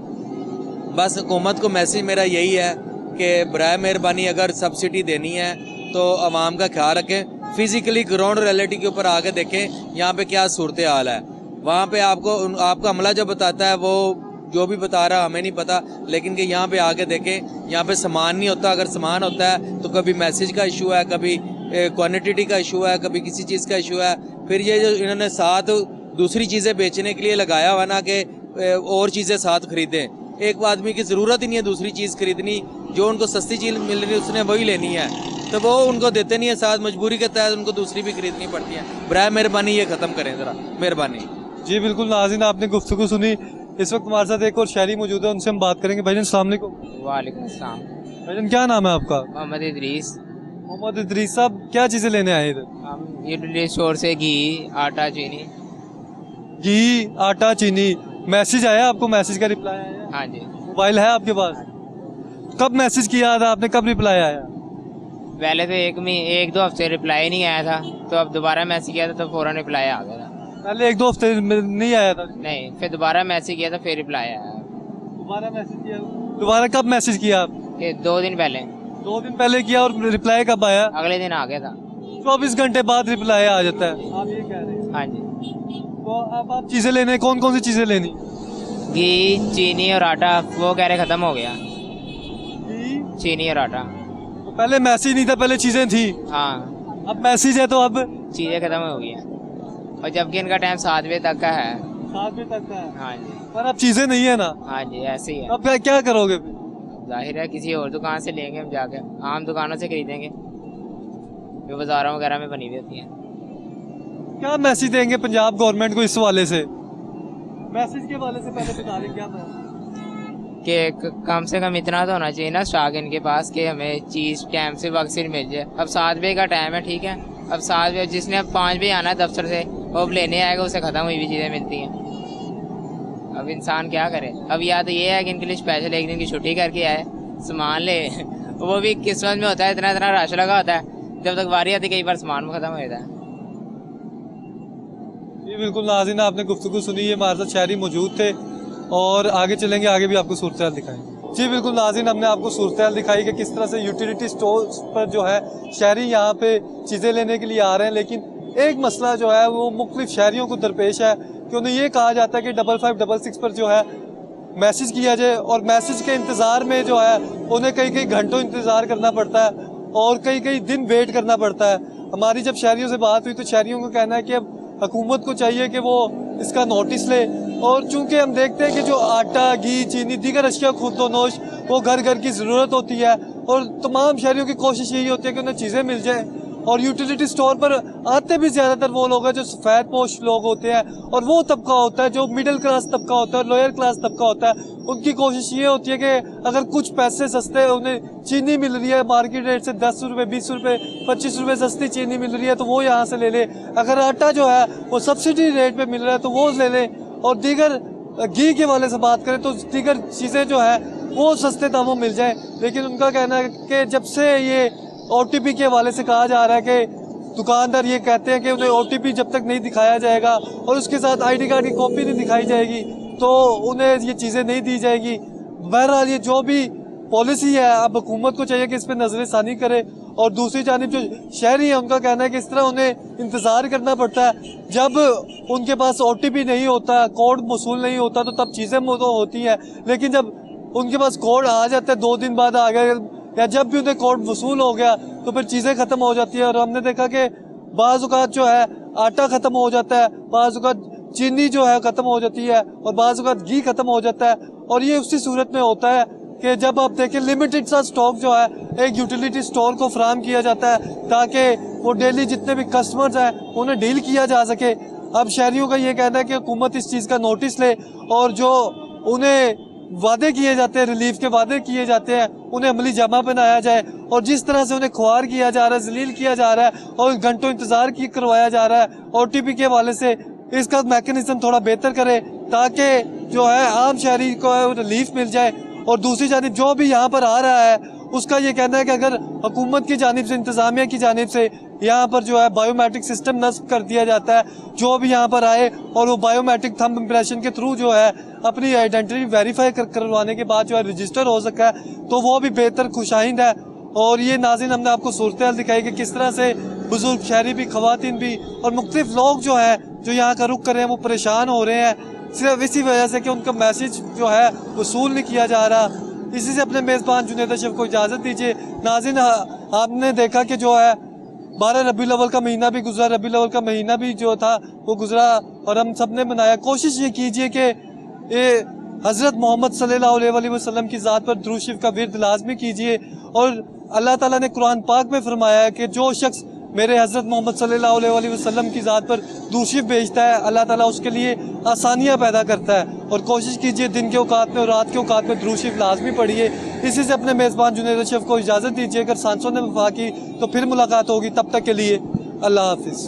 बस हुकूमत को मैसेज मेरा यही है कि बराए मेहरबानी अगर सब्सिडी देनी है तो आवाम का ख्याल रखें, फिजिकली ग्राउंड रियलिटी के ऊपर आके देखें यहाँ पे क्या सूरत हाल है। वहाँ पे आपका अमला जो बताता है वो जो भी बता रहा हमें नहीं पता, लेकिन कि यहाँ पे आके देखें, यहाँ पे सामान नहीं होता। अगर सामान होता है तो कभी मैसेज का इशू है, कभी क्वांटिटी का इशू है, कभी किसी चीज़ का इशू है। फिर ये जो इन्होंने साथ दूसरी चीज़ें बेचने के लिए लगाया हुआ ना कि और चीज़ें साथ खरीदें। एक आदमी की ज़रूरत ही नहीं है दूसरी चीज़ खरीदनी, जो उनको सस्ती चीज़ मिल रही है उसने वही लेनी है, तो वो उनको देते नहीं है साथ, मजबूरी के तहत उनको दूसरी भी खरीदनी पड़ती है। बराए मेहरबानी ये ख़त्म करें ज़रा, मेहरबानी। जी बिल्कुल नाज़रीन, आपने गुफ्तगू सुनी। इस वक्त हमारे साथ एक और शहरी मौजूद है, उनसे हम बात करेंगे। भाईजान अस्सलाम वालेकुम। वालेकुम अस्सलाम। भाईजान क्या नाम है आपका? मोहम्मद इदरीस। मोहम्मद इदरीस साहब, क्या चीज़ें लेने आए इधर? हम यूटिलिटी स्टोर से घी, आटा, चीनी। घी, आटा, चीनी। मैसेज आया आपको? मैसेज का रिप्लाई आया? हाँ जी। मोबाइल है आपके पास? कब मैसेज किया था आपने, कब रिप्लाई आया? पहले तो 1-2 हफ्ते रिप्लाई नहीं आया था, तो अब दोबारा मैसेज किया था तो फ़ौरन रिप्लाई आ गया था। पहले 1-2 हफ्ते में नहीं आया था? नहीं, फिर दोबारा मैसेज किया था, फिर रिप्लाई आया। दोबारा मैसेज किया? दोबारा कब मैसेज किया आप? ये 2 दिन पहले। 2 दिन पहले किया, और रिप्लाई कब आया? अगले दिन आ गया था। 24 घंटे बाद रिप्लाई आ जाता है, आप ये कह रहे हैं? हाँ जी। तो अब आप चीज़ें लेने, कौन कौन सी चीज़ें लेनी? घी, चीनी और आटा, वो कह रहे ख़त्म हो गया। घी, चीनी और आटा। तो पहले मैसेज नहीं था, पहले चीज़ें थी। हाँ, अब मैसेज है तो अब चीज़ें ख़त्म हो गई हैं। और जबकि इनका टाइम 7 बजे तक का है। 7 बजे तक का है। हाँ जी, पर अब चीजें नहीं है ना, हाँ जी, ऐसे ही है। अब क्या करोगे फिर? जाहिर है किसी और दुकान से लेंगे हम जाके, आम दुकानों से खरीदेंगे जो बाजारों वगैरह में बनी हुई होती हैं। क्या मैसेज देंगे पंजाब गवर्नमेंट को इस वाले से? मैसेज के वाले से पहले बता दें क्या कि कम से कम इतना तो होना चाहिए ना स्टॉक इनके पास कि हमें चीज़ टाइम से वक्त से मिल जाए। अब 7 बजे का टाइम है, ठीक है, अब 7 बजे जिसने अब 5 बजे आना है दफ्तर से, वो अब लेने आएगा, उसे ख़त्म हुई हुई चीज़ें मिलती हैं। अब इंसान क्या करे? अब या तो ये है कि इनके लिए स्पेशल एक दिन की छुट्टी करके आए, सामान ले वो भी किस्मत में होता है, इतना इतना रश लगा होता है, जब तक बारी आती कई बार सामान ख़त्म हो जाता है। जी बिल्कुल नाज़रीन, आपने गुफ्तगू सुनी, ये हमारे साथ शहरी मौजूद थे और आगे चलेंगे, आगे भी आपको सूरत हाल दिखाएंगे। जी बिल्कुल नाज़रीन, हमने आपको सूरत हाल दिखाई कि किस तरह से यूटिलिटी स्टोर्स पर जो है शहरी यहाँ पे चीज़ें लेने के लिए आ रहे हैं, लेकिन एक मसला जो है वो मुख्तलिफ शहरियों को दरपेश है कि उन्हें ये कहा जाता है कि 5566 पर जो है मैसेज किया जाए, और मैसेज के इंतज़ार में जो है उन्हें कई घंटों इंतज़ार करना पड़ता है और कई दिन वेट करना पड़ता है। हमारी जब शहरियों से बात हुई तो शहरियों को कहना है कि अब हुकूमत को चाहिए कि वो इसका नोटिस ले, और चूंकि हम देखते हैं कि जो आटा, घी, चीनी, दीगर अशिया खुर्दोनोश वो घर घर की ज़रूरत होती है, और तमाम शहरियों की कोशिश यही होती है कि उन्हें चीज़ें मिल जाएं। और यूटिलिटी स्टोर पर आते भी ज़्यादातर वो लोग हैं जो सफ़ेद पोश लोग होते हैं, और वो तबका होता है जो मिडिल क्लास तबका होता है, लोअर क्लास तबका होता है। उनकी कोशिश ये होती है कि अगर कुछ पैसे सस्ते उन्हें चीनी मिल रही है मार्केट रेट से 10 रुपये, 20 रुपये, 25 रुपये सस्ती चीनी मिल रही है तो वो यहाँ से ले ले। अगर आटा जो है वो सब्सिडी रेट पे मिल रहा है तो वो ले ले। और दीगर घी के वाले से बात करें तो दीगर चीज़ें जो है वो सस्ते दामों मिल जाए। लेकिन उनका कहना है कि जब से ये OTP के हवाले से कहा जा रहा है कि दुकानदार ये कहते हैं कि उन्हें OTP जब तक नहीं दिखाया जाएगा और उसके साथ ID कार्ड की कॉपी नहीं दिखाई जाएगी तो उन्हें ये चीज़ें नहीं दी जाएगी। बहरहाल ये जो भी पॉलिसी है, अब हुकूमत को चाहिए कि इस पर नजरसानी करे। और दूसरी जानिब जो शहरी है उनका कहना है कि इस तरह उन्हें इंतज़ार करना पड़ता है, जब उनके पास OTP नहीं होता, कोड मौसूल नहीं होता तो तब चीज़ें तो होती हैं, लेकिन जब उनके पास कोड आ जाता है 2 दिन बाद आ गया या जब भी उन्हें कोड वसूल हो गया तो फिर चीज़ें ख़त्म हो जाती है। और हमने देखा कि बाज़ औक़ात जो है आटा ख़त्म हो जाता है, बाज़ औक़ात चीनी जो है ख़त्म हो जाती है और बाज़ औक़ात घी ख़त्म हो जाता है। और ये उसी सूरत में होता है कि जब आप देखें लिमिटेड सा स्टॉक जो है एक यूटिलिटी स्टोर को फराहम किया जाता है ताकि वो डेली जितने भी कस्टमर्स हैं उन्हें डील किया जा सके। अब शहरियों का ये कहना है कि हुकूमत इस चीज़ का नोटिस ले और जो उन्हें वादे किए जाते हैं, रिलीफ के वादे किए जाते हैं, उन्हें अमली जमा बनाया जाए। और जिस तरह से उन्हें ख्वार किया जा रहा है, जलील किया जा रहा है और घंटों इंतज़ार करवाया जा रहा है OTP के हवाले से, इसका मैकेनिज्म थोड़ा बेहतर करे ताकि जो है आम शहरी को रिलीफ मिल जाए। और दूसरी जानिब जो भी यहाँ पर आ रहा है उसका ये कहना है कि अगर हुकूमत की जानिब से, इंतज़ामिया की जानिब से यहाँ पर जो है बायोमेट्रिक सिस्टम नस्ब कर दिया जाता है, जो भी यहाँ पर आए और वो बायोमेट्रिक थंब इम्प्रेशन के थ्रू जो है अपनी आइडेंटिटी वेरीफाई करवाने के बाद जो है रजिस्टर हो सका है, तो वो भी बेहतर खुशाइंद है। और ये नाज़रीन हमने आपको सूरत हाल दिखाई कि किस तरह से बुजुर्ग, शहरी भी, ख़वातीन भी और मुख्तलिफ लोग जो है जो यहाँ का रुख कर रहे हैं वो परेशान हो रहे हैं सिर्फ इसी वजह से कि उनका मैसेज जो है वसूल नहीं किया जा रहा। इसी से अपने मेज़बान जुनैद अशरफ को इजाज़त दीजिए। नाज़रीन आपने देखा कि जो है 12 रबीउल अव्वल का महीना भी गुजरा, रबीउल अव्वल का महीना भी जो था वो गुजरा और हम सब ने मनाया। कोशिश ये कीजिए कि ये हज़रत मोहम्मद सल्लल्लाहु अलैहि वसल्लम की ज़ात पर दुरूद शरीफ का विर्द लाजमी कीजिए। और अल्लाह ताला ने कुरान पाक में फरमाया है कि जो शख्स मेरे हज़रत मोहम्मद सल्लल्लाहु अलैहि वसल्लम की ज़ात पर दुरूद शरीफ भेजता है अल्लाह ताला उसके लिए आसानियाँ पैदा करता है। और कोशिश कीजिए दिन के औकात में और रात के औकात में दुरूद शरीफ लाजमी पढ़िए। इसी से अपने मेज़बान जुनैद अशरफ को इजाज़त दीजिए। अगर सांसों ने वफा की तो फिर मुलाकात होगी, तब तक के लिए अल्लाह हाफिज़।